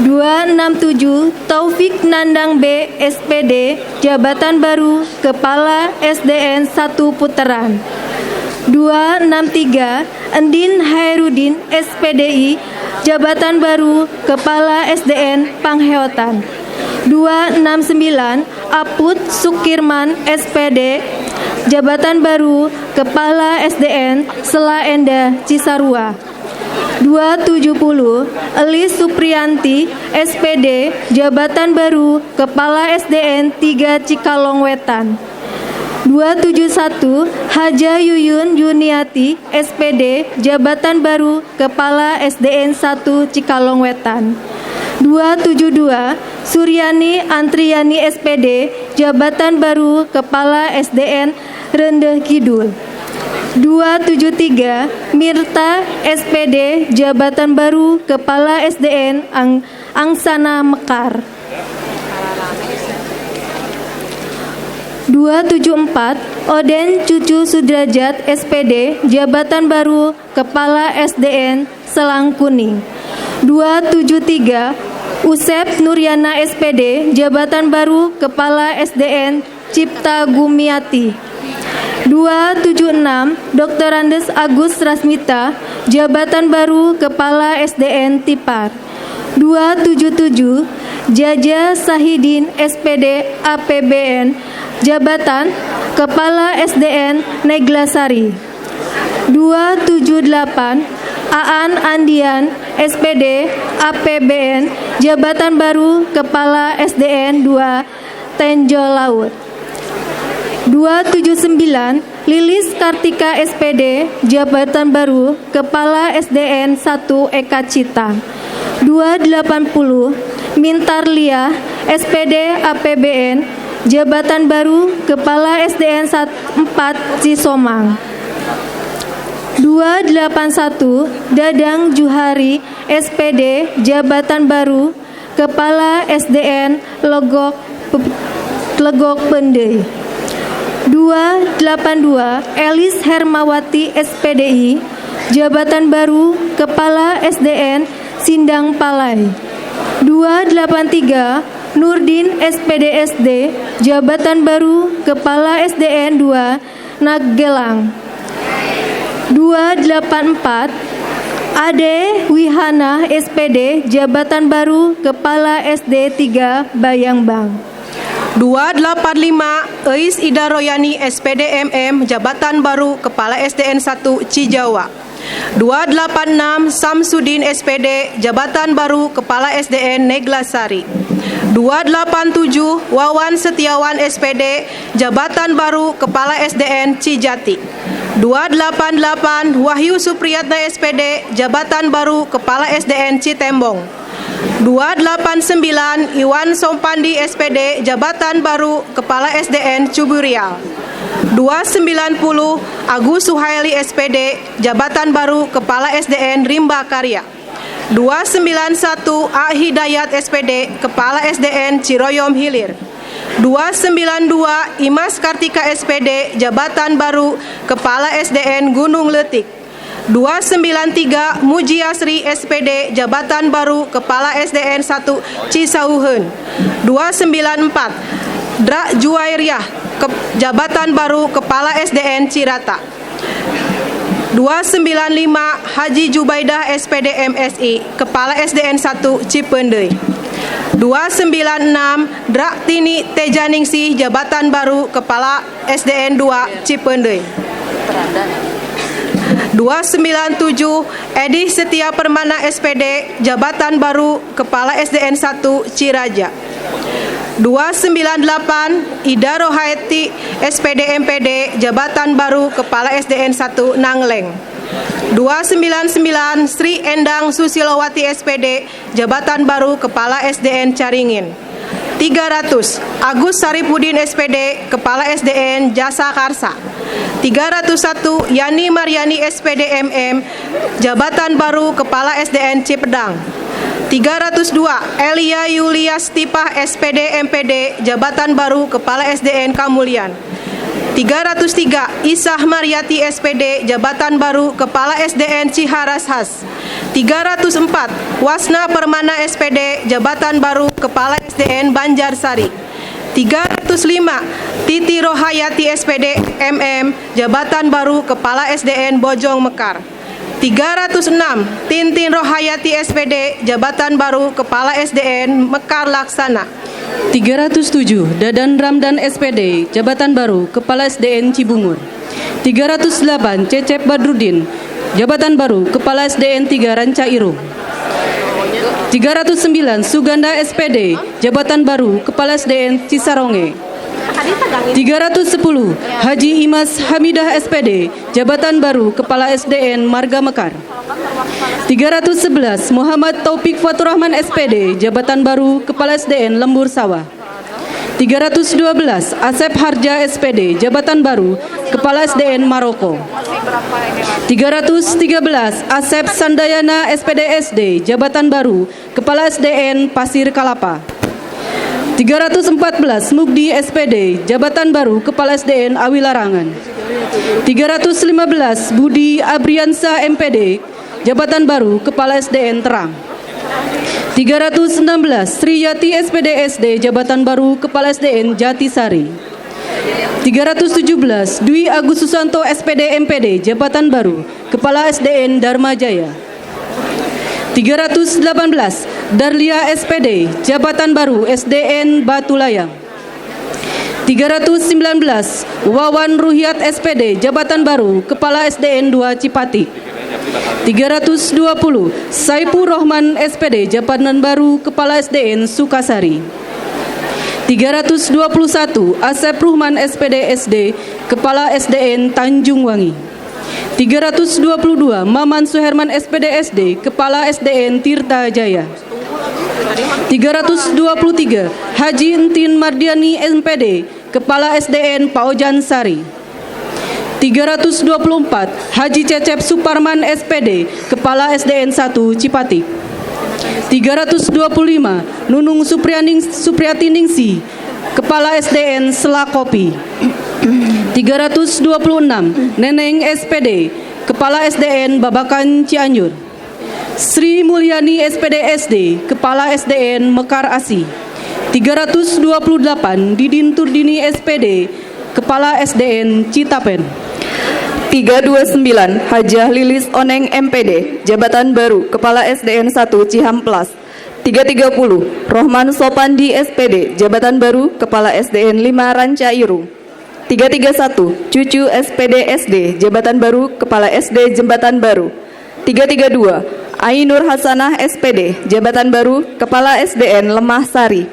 267 Taufik Nandang B SPD, jabatan baru Kepala SDN 1 Putaran. 263 Endin Hairudin SPDI, jabatan baru Kepala SDN Pangheotan. 269 Aput Sukirman SPD, jabatan baru Kepala SDN Selaenda Cisarua. 270 Elis Supriyanti SPD, jabatan baru Kepala SDN 3 Cikalong Wetan. 271 Haja Yuyun Juniati SPD, jabatan baru Kepala SDN 1 Cikalong Wetan. 272 Suryani Antriyani SPD, jabatan baru Kepala SDN Rendeh Kidul. 273 Mirta SPD, jabatan baru Kepala SDN Angsana Mekar. 274 Oden Cucu Sudrajat SPD, jabatan baru Kepala SDN Selang Kuning. 273 Usep Nuryana SPD, jabatan baru Kepala SDN Cipta Gumiati. 276 Dr. Andes Agus Rasmita, jabatan baru Kepala SDN Tipar. 277 Jaja Sahidin SPD APBN, jabatan Kepala SDN Neglasari. 278 Aan Andian SPD APBN, jabatan baru Kepala SDN 2 Tenjo Laut. 279 Lilis Kartika SPD, jabatan baru Kepala SDN 1 Eka Cita. 280 Mintar Lia SPD APBN, jabatan baru Kepala SDN 4 Cisomang. 281 Dadang Juhari SPD, jabatan baru Kepala SDN Legok Pendei. 282 Elis Hermawati SPDI, jabatan baru Kepala SDN Sindang Palai. 283 Nurdin SPDSD, jabatan baru Kepala SDN 2 Naggelang. 284 Ade Wihana SPD, jabatan baru Kepala SD 3 Bayangbang. 285 Eis Ida Royani SPD MM, jabatan baru Kepala SDN 1 Cijawa. 286 Samsudin SPD, jabatan baru Kepala SDN Neglasari. 287 Wawan Setiawan SPD, jabatan baru Kepala SDN Cijati. 288 Wahyu Supriyatna SPD, jabatan baru Kepala SDN Citembong. 289 Iwan Sompandi SPD, jabatan baru Kepala SDN Cuburial. 290 Agus Suhaili SPD, jabatan baru Kepala SDN Rimba Karya. 291 A. Hidayat SPD, Kepala SDN Ciroyom Hilir. 292 Imas Kartika SPD, Jabatan Baru, Kepala SDN Gunung Letik. 293 Mujiasri SPD, Jabatan Baru, Kepala SDN 1 Cisauheun. 294 Dra Juwairiah, Jabatan Baru, Kepala SDN Cirata. 295 Haji Jubaidah SPD MSI, Kepala SDN 1 Cipendei. 296 Dra Tini Tejaningsih, Jabatan Baru, Kepala SDN 2 Cipendei. 297 Edi Setia Permana SPD, Jabatan Baru, Kepala SDN 1 Ciraja. 298 Ida Rohaiti SPD MPD, Jabatan Baru, Kepala SDN 1 Nangleng. 299 Sri Endang Susilowati SPD, Jabatan Baru, Kepala SDN Caringin. 300 Agus Saripudin SPD, Kepala SDN Jasa Karsa. 301 Yani Mariani SPD MM, Jabatan Baru, Kepala SDN Cipedang. 302 Elia Yulia Stipah SPD MPD, Jabatan Baru, Kepala SDN Kamulian. 303 Isah Mariati SPD, Jabatan Baru, Kepala SDN Ciharas Has. 304 Wasna Permana SPD, Jabatan Baru, Kepala SDN Banjarsari. 305 Titi Rohayati SPD MM, Jabatan Baru, Kepala SDN Bojong Mekar. 306 Tintin Rohayati SPD, Jabatan Baru, Kepala SDN Mekar Laksana. 307 Dadan Ramdan SPD, Jabatan Baru, Kepala SDN Cibungur. 308 Cecep Badrudin, Jabatan Baru, Kepala SDN 3 Rancairu. 309 Suganda SPD, Jabatan Baru, Kepala SDN Cisaronge. 310 Haji Imas Hamidah SPD, Jabatan Baru, Kepala SDN Marga Mekar. 311 Muhammad Taufik Faturrahman SPD, Jabatan Baru, Kepala SDN Lembur Sawah. 312 Asep Harja SPD, Jabatan Baru, Kepala SDN Maroko. 313 Asep Sandayana SPD SD, Jabatan Baru, Kepala SDN Pasir Kalapa. 314 Mugdi SPD, Jabatan Baru, Kepala SDN Awilarangan. 315 Budi Abriansa MPD, Jabatan Baru, Kepala SDN Terang. 316 Sriyati SPD SD, Jabatan Baru, Kepala SDN Jatisari. 317 Dwi Agus Susanto SPD MPD, Jabatan Baru, Kepala SDN Dharma Jaya. 318 Darlia SPD, Jabatan Baru, SDN Batu Layang. 319 Wawan Ruhiat SPD, Jabatan Baru, Kepala SDN 2 Cipati. 320 Saipur Rohman SPD, Jabatan Baru, Kepala SDN Sukasari. 321 Asep Ruhman SPD SD, Kepala SDN Tanjung Wangi. 322 Maman Suherman SPD SD, Kepala SDN Tirta Jaya. 323 Haji Entin Mardiani MPD, Kepala SDN Paojan Sari. 324 Haji Cecep Suparman SPD, Kepala SDN 1 Cipati. 325 Nunung Supriatiningsi, Kepala SDN Selakopi. 326 Neneng SPD, Kepala SDN Babakan Cianjur. Sri Mulyani SPD SD, Kepala SDN Mekar Asi. 328 Didin Turdini SPD, Kepala SDN Citapen. 329 Hajah Lilis Oneng MPD, Jabatan Baru, Kepala SDN 1 Cihamplas. 330 Rohman Sopandi SPD, Jabatan Baru, Kepala SDN 5 Rancairu. 331 Cucu SPD SD, Jabatan Baru, Kepala SD Jembatan Baru. 332 Ainur Hasanah SPD, Jabatan Baru, Kepala SDN Lemah Sari.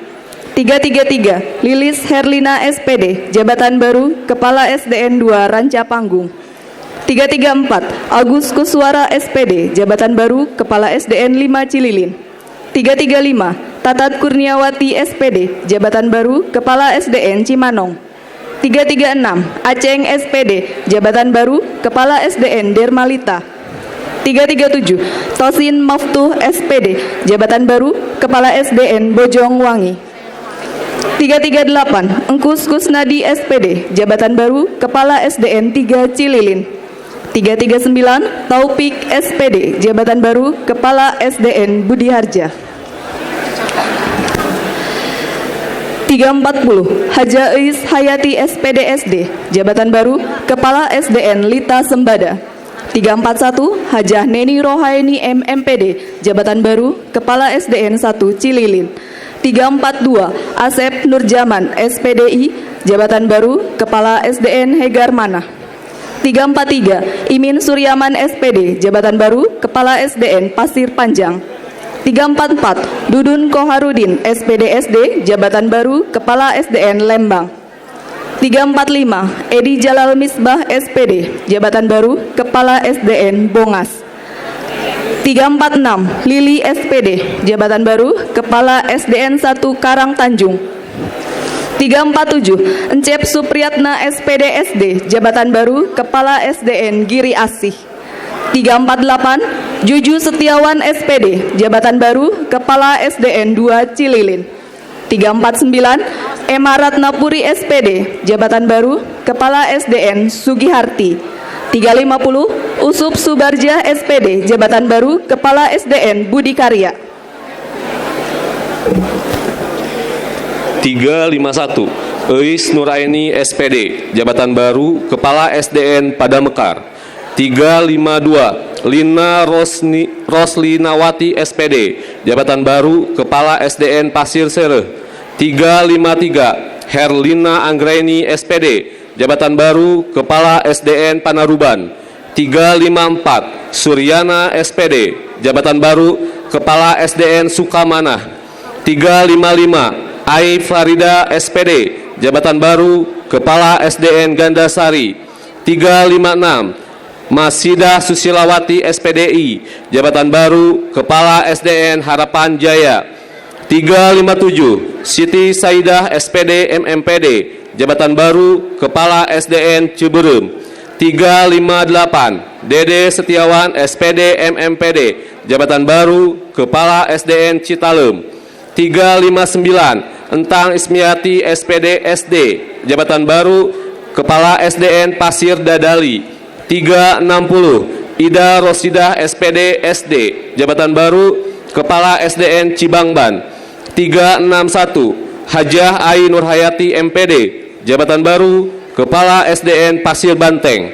333 Lilis Herlina SPD, Jabatan Baru, Kepala SDN 2 Ranca Panggung. 334 Agus Kuswara SPD, Jabatan Baru, Kepala SDN 5 Cililin. 335 Tatat Kurniawati SPD, Jabatan Baru, Kepala SDN Cimanong. 336 Aceng SPD, Jabatan Baru, Kepala SDN Dermalita. 337 Tosin Maftuh SPD, jabatan baru Kepala SDN Bojongwangi. 338 Engkus Kusnadi SPD, jabatan baru Kepala SDN 3 Cililin. 339 Taufik SPD, jabatan baru Kepala SDN Budi Harja. 340 Haja Eis Hayati SPD, jabatan baru Kepala SDN Lita Sembada. 341 Hajah Neni Rohaini MMPD, jabatan baru Kepala SDN 1 Cililin. 342 Asep Nurjaman SPDI, jabatan baru Kepala SDN Hegar Manah. 343 Imin Suryaman SPD, jabatan baru Kepala SDN Pasir Panjang. 344 Dudun Koharudin SPDSD, jabatan baru Kepala SDN Lembang. 345 Edi Jalal Misbah SPD, jabatan baru Kepala SDN Bongas. 346 Lili SPD, jabatan baru Kepala SDN 1 Karang Tanjung. 347 Encep Supriyatna SPDSD, jabatan baru Kepala SDN Giri Asih. 348 Juju Setiawan SPD, jabatan baru Kepala SDN 2 Cililin. 349 Emma Ratnapuri SPD, jabatan baru Kepala SDN Sugiharti. 350 Usup Subarjah SPD, jabatan baru Kepala SDN Budi Karya. 351 Eis Nuraini SPD, jabatan baru Kepala SDN Padamekar. 352 Lina Roslinawati SPD, jabatan baru Kepala SDN Pasir Sereh. 353 Herlina Anggraini SPD, jabatan baru Kepala SDN Panaruban. 354 Suryana SPD, jabatan baru Kepala SDN Sukamanah. 355 Ai Farida SPD, jabatan baru Kepala SDN Gandasari. 356 Masida Susilawati SPDI, jabatan baru Kepala SDN Harapan Jaya. 357 Siti Saidah SPD MMPD, jabatan baru Kepala SDN Ciberem. 358 Dede Setiawan SPD MMPD, jabatan baru Kepala SDN Citalem. 359 Entang Ismiati SPD SD, jabatan baru Kepala SDN Pasir Dadali. 360 Ida Rosidah SPD SD, jabatan baru Kepala SDN Cibangban. 361 Hajah Ai Nurhayati MPD, jabatan baru Kepala SDN Pasir Banteng.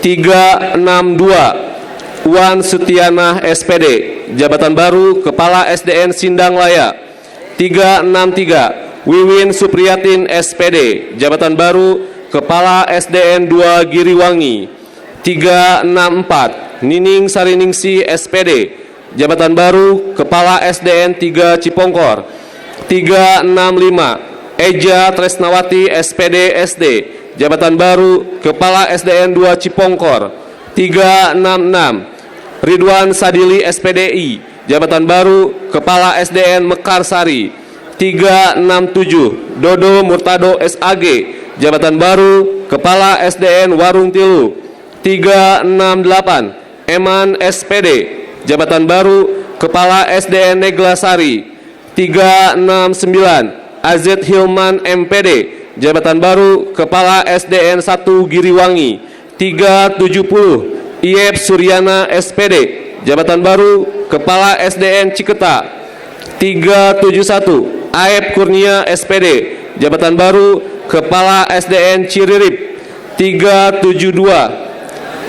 362 Wan Sutiana SPD, jabatan baru Kepala SDN Sindang Laya. 363 Wiwin Supriyatin SPD, jabatan baru Kepala SDN 2 Giriwangi. 364 Nining Sariningsi SPD, jabatan baru Kepala SDN 3 Cipongkor. 365 Eja Tresnawati SPD SD, jabatan baru Kepala SDN 2 Cipongkor. 366 Ridwan Sadili SPDI, jabatan baru Kepala SDN Mekarsari. 367 Dodo Murtado SAG, jabatan baru Kepala SDN Warung Tilu. 368 Eman SPD, jabatan baru Kepala SDN Neglasari. 369 Azet Hilman MPD, jabatan baru Kepala SDN 1 Giriwangi. 370 Iep Suryana SPD, jabatan baru Kepala SDN Ciketa. 371 Aep Kurnia SPD, jabatan baru Kepala SDN Ciririp. 372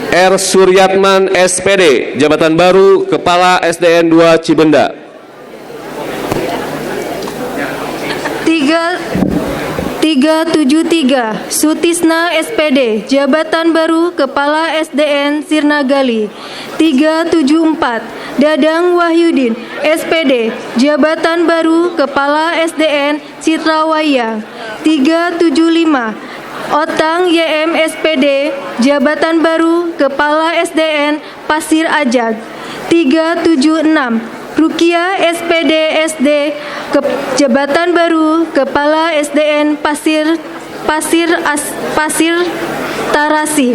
R. Suryatman SPD, jabatan baru Kepala SDN 2 Cibenda. 373 Sutisna SPD, jabatan baru Kepala SDN Sirnagali. 374 Dadang Wahyudin SPD, jabatan baru Kepala SDN Citrawaya. 375 Otang YM SPD, jabatan baru Kepala SDN Pasir Ajag. 376 Rukia SPD SD, jabatan baru Kepala SDN Pasir Tarasi.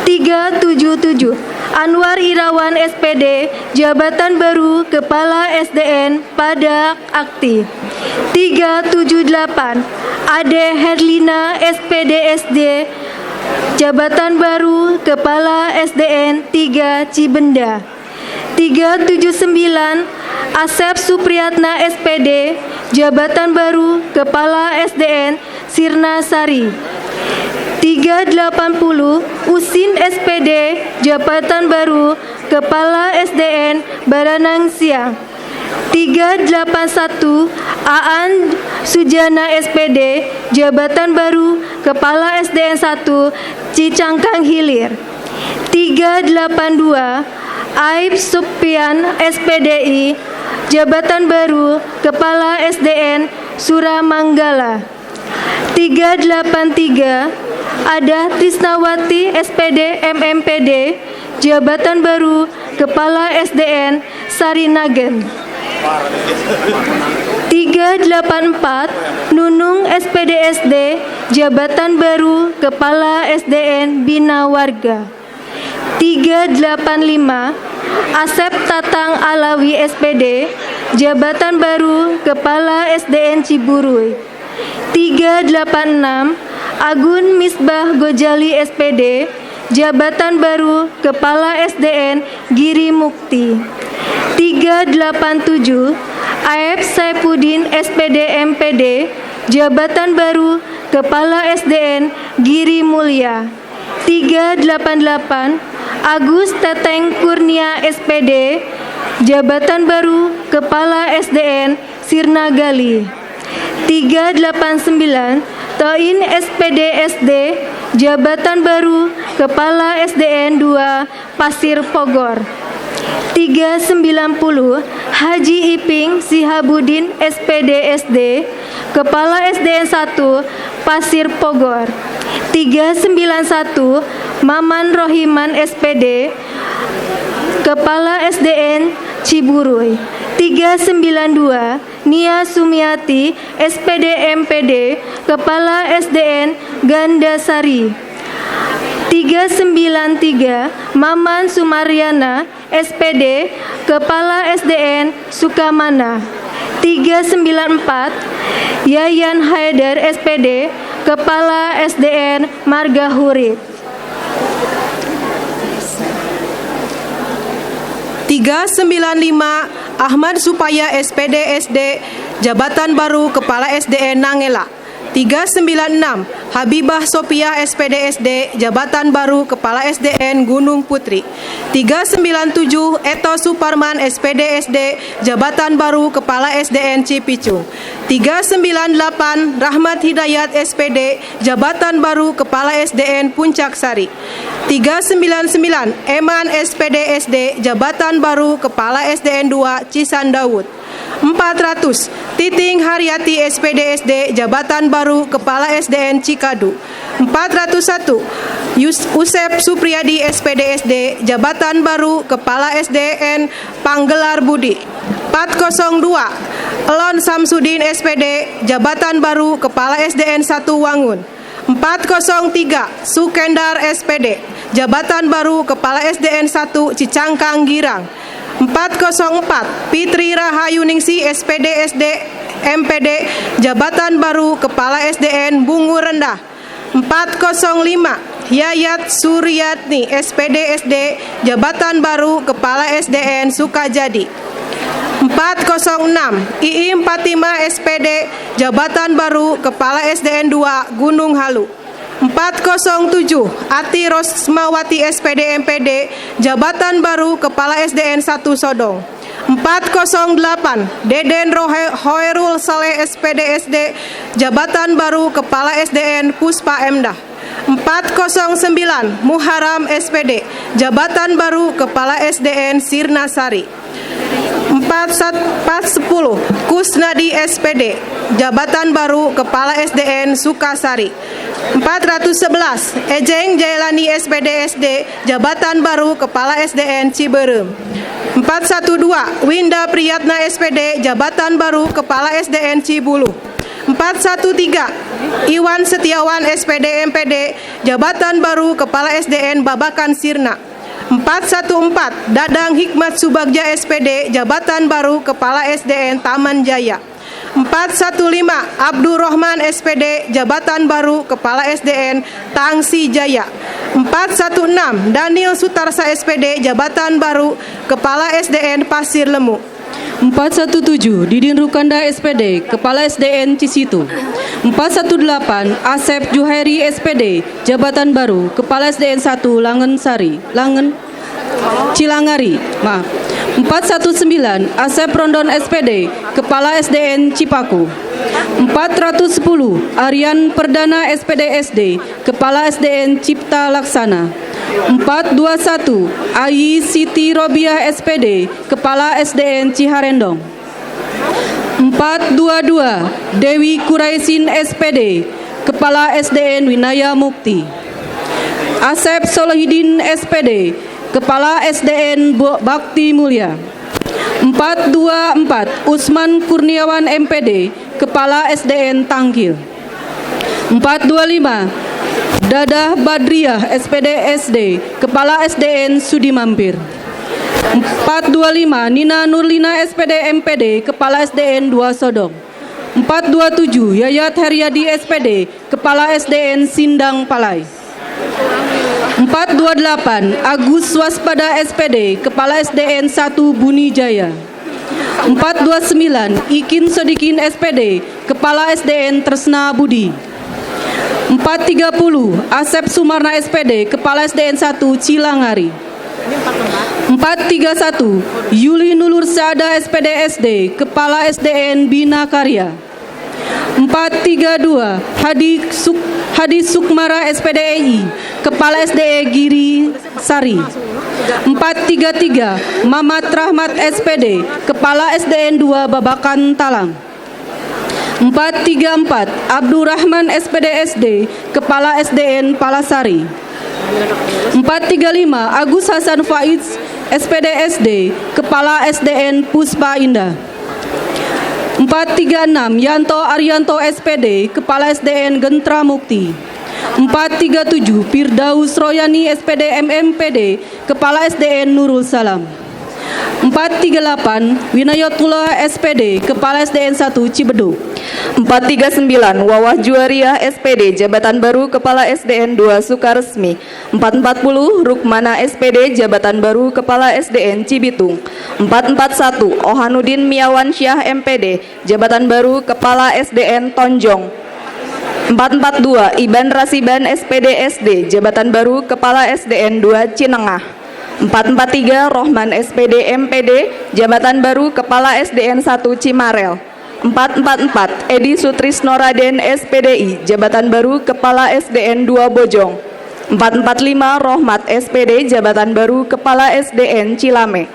377 Anwar Irawan SPD, jabatan baru Kepala SDN pada aktif. 378 Ade Herlina SPD SD, jabatan baru Kepala SDN 3 Cibenda. 379 Asep Supriyatna SPD, jabatan baru Kepala SDN Sirna Sari. 380 Usin SPD, jabatan baru Kepala SDN Baranang Siang. 381 Aan Sujana SPD, jabatan baru Kepala SDN 1 Cicangkang Hilir. 382 Aib Supian SPDI, jabatan baru Kepala SDN Suramanggala. 383 Ada Trisnawati SPD MMPD, jabatan baru Kepala SDN Sarinagen. 384 Nunung SPD SD, jabatan baru Kepala SDN Bina Warga. 385 Asep Tatang Alawi SPD, jabatan baru Kepala SDN Ciburui. 386 Agun Misbah Gojali SPD, jabatan baru Kepala SDN Giri Mukti. 387 Aep Saipudin SPD MPD, jabatan baru Kepala SDN Giri Mulya. 388 Agus Teteng Kurnia SPD, jabatan baru Kepala SDN Sirna Gali. 389 Toin SPD SD, jabatan baru Kepala SDN 2 Pasir Pogor. 390 Haji Iping Sihabudin SPD SD, Kepala SDN 1 Pasir Pogor. 391 Maman Rohiman SPD, Kepala SDN Ciburui. 392 Nia Sumiati SPD MPD, Kepala SDN Gandasari. 393 Maman Sumaryana SPD, Kepala SDN Sukamana. 394 Yayan Haidar SPD, Kepala SDN Margahurit. 395 Ahmad Supaya SPD SD, jabatan baru Kepala SDN Nangela. 396 Habibah Sophia SPD SD, jabatan baru Kepala SDN Gunung Putri. 397 Eto Suparman SPD SD, jabatan baru Kepala SDN Cipicung. 398 Rahmat Hidayat SPD, jabatan baru Kepala SDN Puncak Sari. 399 Eman SPD SD, jabatan baru Kepala SDN 2 Cisandaud. 400 Titing Haryati SPD SD, jabatan baru Kepala SDN Cikadu. 401 Usep Supriyadi SPD SD, jabatan baru Kepala SDN Panggelar Budi. 402 Elon Samsudin SPD, jabatan baru Kepala SDN 1 Wangun. 403 Sukendar SPD, jabatan baru Kepala SDN 1 Cicangkang Girang. 404 Fitri Rahayuningsi SPD SD MPD, jabatan baru Kepala SDN Bungu Rendah. 405 Yayat Suryatni SPD SD, jabatan baru Kepala SDN Sukajadi. 406 Iim Fatima SPD, jabatan baru Kepala SDN 2 Gunung Halu. 407 Ati Rosmawati SPD MPD, jabatan baru Kepala SDN 1 Sodong. 408 Deden Hoerul Saleh SPD SD, jabatan baru Kepala SDN Puspa Emdah. 409 Muharam SPD, jabatan baru Kepala SDN Sirna Sari. 410 Kusnadi SPD, jabatan baru Kepala SDN Sukasari. 411 Ejeng Jailani SPD SD, jabatan baru Kepala SDN Ciberem. 412 Winda Priyatna SPD, jabatan baru Kepala SDN Cibulu. 413 Iwan Setiawan SPD MPD, jabatan baru Kepala SDN Babakan Sirna. 414 Dadang Hikmat Subagja SPD, Jabatan Baru Kepala SDN Taman Jaya. 415 Abdurrahman SPD, Jabatan Baru Kepala SDN Tangsi Jaya. 416 Daniel Sutarsa SPD, Jabatan Baru Kepala SDN Pasir Lemu. 417 Didin Rukanda SPD, Kepala SDN Cisitu. 418 Asep Juheri SPD, Jabatan Baru, Kepala SDN 1 Cilangari. 419 Asep Rondon SPD, Kepala SDN Cipaku. 410 Aryan Perdana SPD SD, Kepala SDN Cipta Laksana. 421 Ayi Siti Robiah SPD, Kepala SDN Ciharendong. 422 Dewi Kuraisin SPD, Kepala SDN Winaya Mukti. Asep Solihidin SPD, Kepala SDN Bakti Mulia. 424 Usman Kurniawan MPD, Kepala SDN Tangkil. 425 Dadah Badriah SPD SD, Kepala SDN Sudimampir. 425 Nina Nurlina SPD MPD, Kepala SDN 2 Sodong. 427 Yayat Heriadi SPD, Kepala SDN Sindang Palai. 428 Agus Waspada SPD, Kepala SDN 1 Buni Jaya. 429 Ikin Sodikin SPD, Kepala SDN Tresna Budi. 430 Asep Sumarna SPD, Kepala SDN 1 Cilangari. 431 Yuli Nulur Saada SPD SD, Kepala SDN Bina Karya. 432 Hadi Sukmara SPDI, Kepala SDE Giri Sari. 433 Mamat Rahmat SPD, Kepala SDN 2 Babakan Talang. 434 Abdurrahman SPD SD, Kepala SDN Palasari. 435 Agus Hasan Faiz SPD SD, Kepala SDN Puspa Indah. 436 Yanto Arianto SPD, Kepala SDN Gentra Mukti. 437 Firdaus Royani SPD MMPD, Kepala SDN Nurul Salam. 438 Winayatullah SPD, Kepala SDN 1 Cibeduk. 439 Wawah Juariah SPD, Jabatan Baru Kepala SDN 2 Sukaresmi. 440 Rukmana SPD, Jabatan Baru Kepala SDN Cibitung. 441 Ohanudin Miawan Syah MPD, Jabatan Baru Kepala SDN Tonjong. 442 Iban Rasiban SPD SD, Jabatan Baru Kepala SDN 2 Cinengah. 443 Rohman SPD MPD, Jabatan Baru Kepala SDN 1 Cimarel. 444 Edi Sutrisno Raden SPDI, Jabatan Baru Kepala SDN 2 Bojong. 445 Rohmat SPD, Jabatan Baru Kepala SDN Cilame.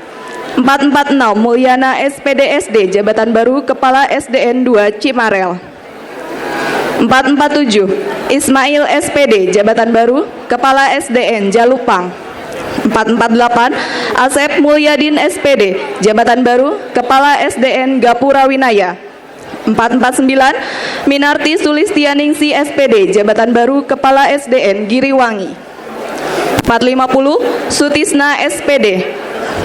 446 Mulyana SPD SD, Jabatan Baru Kepala SDN 2 Cimarel. 447 Ismail SPD, Jabatan Baru Kepala SDN Jalupang. 448 Asep Mulyadin SPD, Jabatan Baru Kepala SDN Gapura Winaya. 449 Minarti Sulistianingsi SPD, Jabatan Baru Kepala SDN Giriwangi. 450 Sutisna SPD,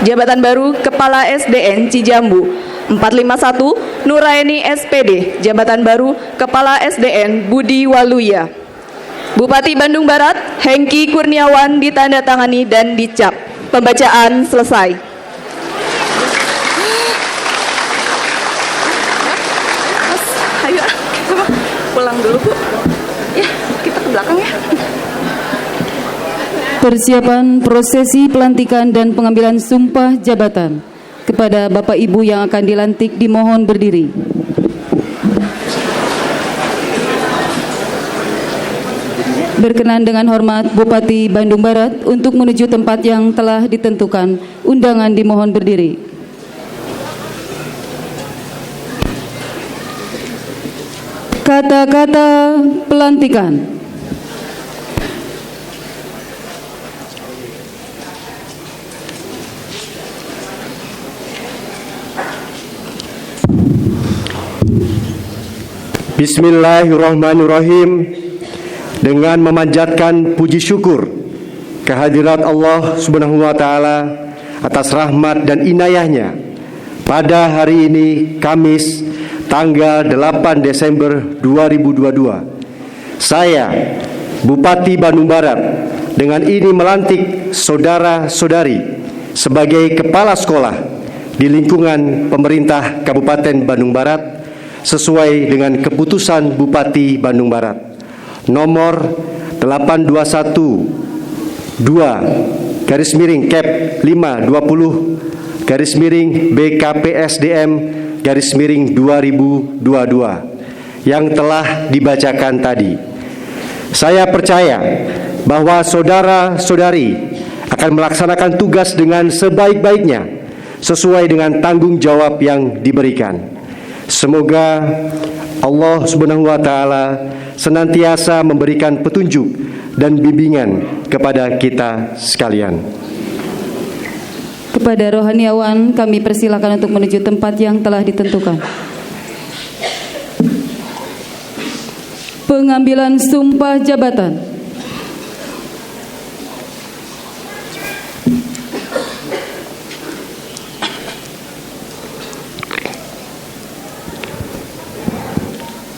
Jabatan Baru Kepala SDN Cijambu. 451 Nuraini SPD, Jabatan Baru Kepala SDN Budi Waluya. Bupati Bandung Barat Hengki Kurniawan ditandatangani dan dicap. Pembacaan selesai. Ayo, pulang dulu Bu. Ya, kita ke belakang ya. Persiapan prosesi pelantikan dan pengambilan sumpah jabatan kepada Bapak Ibu yang akan dilantik dimohon berdiri. Berkenan dengan hormat Bupati Bandung Barat untuk menuju tempat yang telah ditentukan. Undangan dimohon berdiri. Kata-kata pelantikan. Bismillahirrahmanirrahim. Dengan memanjatkan puji syukur kehadirat Allah Subhanahu wa taala atas rahmat dan inayahnya pada hari ini Kamis tanggal 8 Desember 2022. Saya Bupati Bandung Barat dengan ini melantik saudara-saudari sebagai kepala sekolah di lingkungan pemerintah Kabupaten Bandung Barat sesuai dengan keputusan Bupati Bandung Barat nomor 821/BKPSDM/2022 yang telah dibacakan tadi. Saya percaya bahwa saudara-saudari akan melaksanakan tugas dengan sebaik-baiknya sesuai dengan tanggung jawab yang diberikan. Semoga Allah Subhanahu wa taala senantiasa memberikan petunjuk dan bimbingan kepada kita sekalian. Kepada rohaniawan kami persilakan untuk menuju tempat yang telah ditentukan. Pengambilan sumpah jabatan.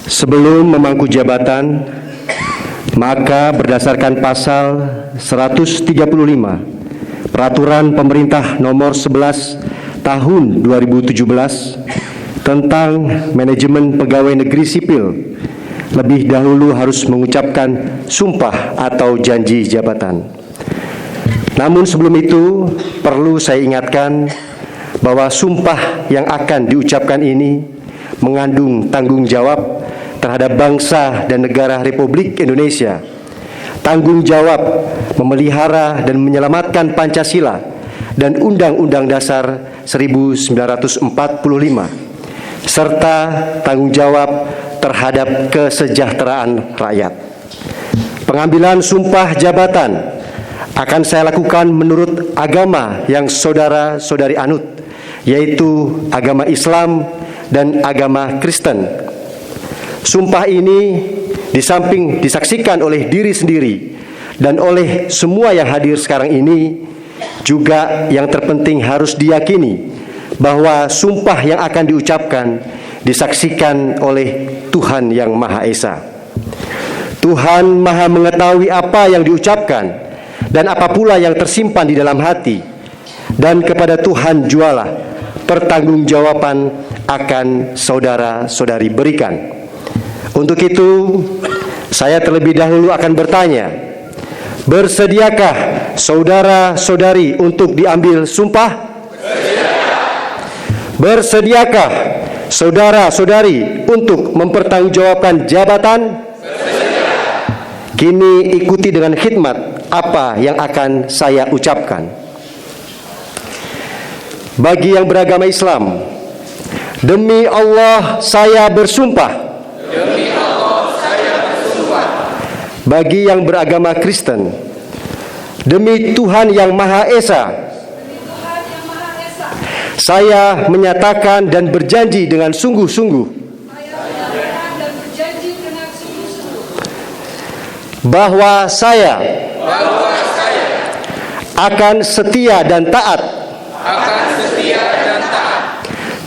Sebelum memangku jabatan, maka berdasarkan pasal 135 Peraturan Pemerintah Nomor 11 Tahun 2017 tentang Manajemen Pegawai Negeri Sipil, lebih dahulu harus mengucapkan sumpah atau janji jabatan. Namun sebelum itu perlu saya ingatkan bahwa sumpah yang akan diucapkan ini mengandung tanggung jawab terhadap bangsa dan negara Republik Indonesia, tanggung jawab memelihara dan menyelamatkan Pancasila dan Undang-Undang Dasar 1945, serta tanggung jawab terhadap kesejahteraan rakyat. Pengambilan sumpah jabatan akan saya lakukan menurut agama yang saudara-saudari anut, yaitu agama Islam dan agama Kristen. Sumpah ini di samping disaksikan oleh diri sendiri dan oleh semua yang hadir sekarang ini, juga yang terpenting harus diyakini bahwa sumpah yang akan diucapkan disaksikan oleh Tuhan yang Maha Esa. Tuhan Maha mengetahui apa yang diucapkan dan apa pula yang tersimpan di dalam hati, dan kepada Tuhan jualah pertanggungjawaban akan saudara-saudari berikan. Untuk itu, saya terlebih dahulu akan bertanya, bersediakah saudara-saudari untuk diambil sumpah? Bersediakah saudara-saudari untuk mempertanggungjawabkan jabatan? Kini ikuti dengan khidmat apa yang akan saya ucapkan. Bagi yang beragama Islam, demi Allah saya bersumpah. Demi Allah saya bersumpah. Bagi yang beragama Kristen, demi Tuhan yang Maha Esa, saya menyatakan dan berjanji dengan sungguh-sungguh bahwa saya akan setia dan taat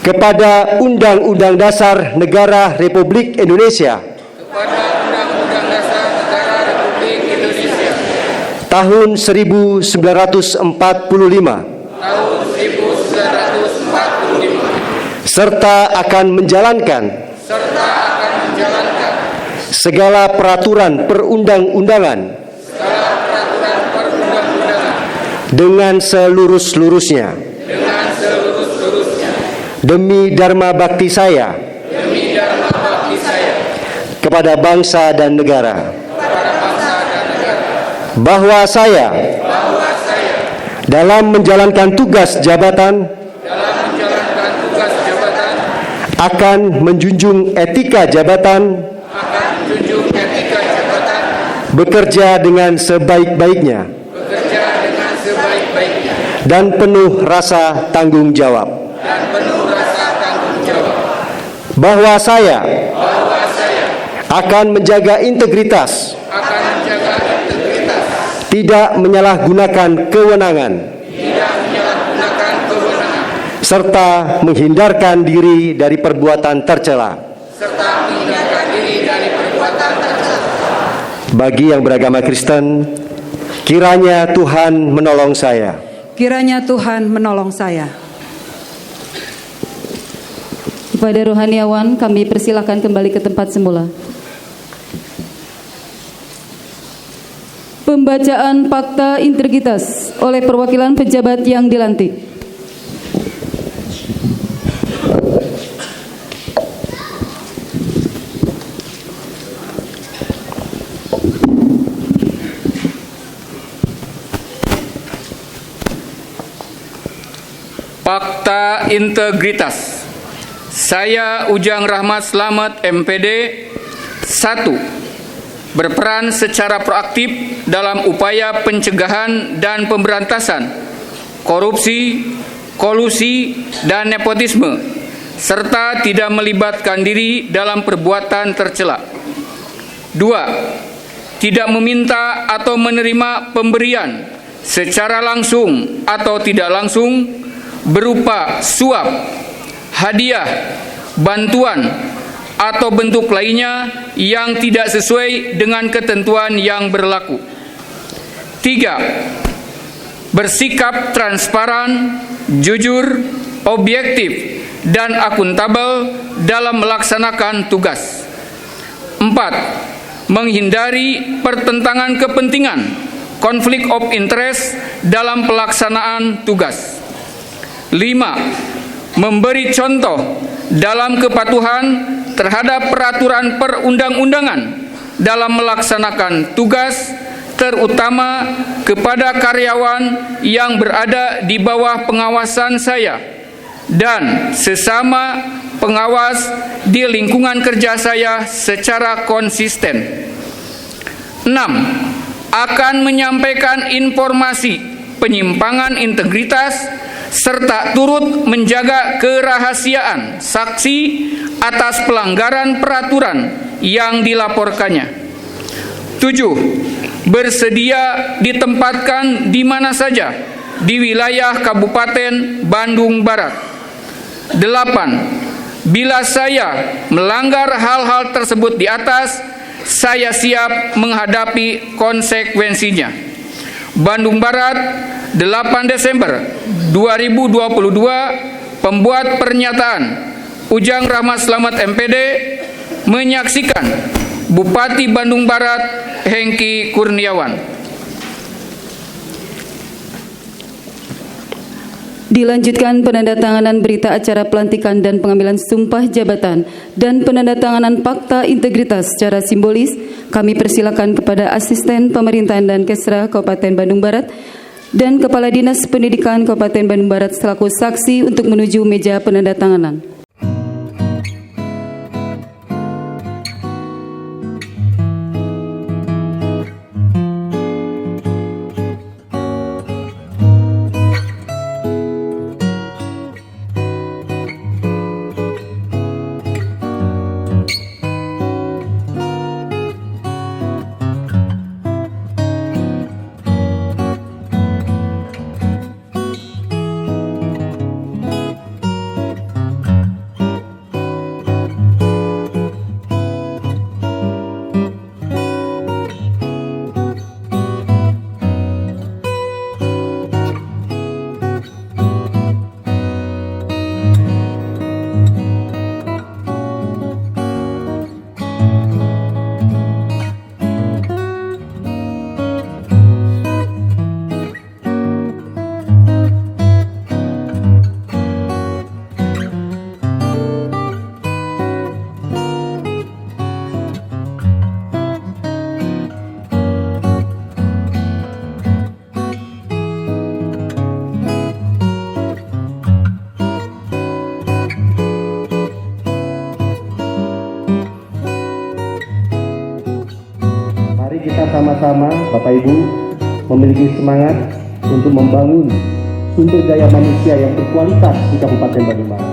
kepada Undang-Undang Dasar Negara Republik Indonesia tahun 1945 serta akan menjalankan segala peraturan perundang-undangan dengan seluruh-seluruhnya demi dharma bakti saya kepada bangsa dan negara, bahwa saya dalam menjalankan tugas jabatan akan menjunjung etika jabatan, bekerja dengan sebaik-baiknya dan penuh rasa tanggung jawab. Bahwa saya akan menjaga integritas tidak menyalahgunakan kewenangan, serta menghindarkan diri dari perbuatan tercela. Bagi yang beragama Kristen, kiranya Tuhan menolong saya. Kiranya Tuhan menolong saya. Kepada rohaniawan, kami persilakan kembali ke tempat semula. Pembacaan fakta integritas oleh perwakilan pejabat yang dilantik. Fakta integritas. Saya Ujang Rahmat Slamet MPD 1. Berperan secara proaktif dalam upaya pencegahan dan pemberantasan korupsi, kolusi, dan nepotisme, serta tidak melibatkan diri dalam perbuatan tercela. 2. Tidak meminta atau menerima pemberian secara langsung atau tidak langsung berupa suap, hadiah, bantuan, atau bentuk lainnya yang tidak sesuai dengan ketentuan yang berlaku. 3. Bersikap transparan, jujur, objektif, dan akuntabel dalam melaksanakan tugas. 4. Menghindari pertentangan kepentingan, konflik of interest dalam pelaksanaan tugas. 5. Memberi contoh dalam kepatuhan terhadap peraturan perundang-undangan dalam melaksanakan tugas, terutama kepada karyawan yang berada di bawah pengawasan saya dan sesama pengawas di lingkungan kerja saya secara konsisten. 6. Akan menyampaikan informasi penyimpangan integritas serta turut menjaga kerahasiaan saksi atas pelanggaran peraturan yang dilaporkannya. 7. Bersedia ditempatkan di mana saja di wilayah Kabupaten Bandung Barat. 8. Bila saya melanggar hal-hal tersebut di atas, saya siap menghadapi konsekuensinya. Bandung Barat, 8 Desember 2022, pembuat pernyataan Ujang Rahmat Slamet MPD menyaksikan Bupati Bandung Barat Hengki Kurniawan. Dilanjutkan penandatanganan berita acara pelantikan dan pengambilan sumpah jabatan dan penandatanganan fakta integritas secara simbolis. Kami persilakan kepada Asisten Pemerintahan dan Kesra Kabupaten Bandung Barat dan Kepala Dinas Pendidikan Kabupaten Bandung Barat selaku saksi untuk menuju meja penandatanganan. Kita sama-sama, Bapak Ibu, memiliki semangat untuk membangun sumber daya manusia yang berkualitas di Kabupaten Bandung Barat.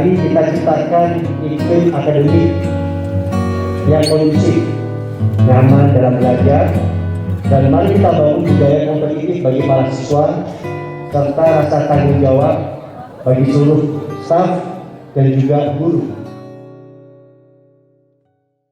Mari kita ciptakan iklim akademik yang kondusif, nyaman dalam belajar, dan mari kita bangun budaya kompetitif bagi para siswa serta rasa tanggung jawab bagi seluruh staf dan juga guru.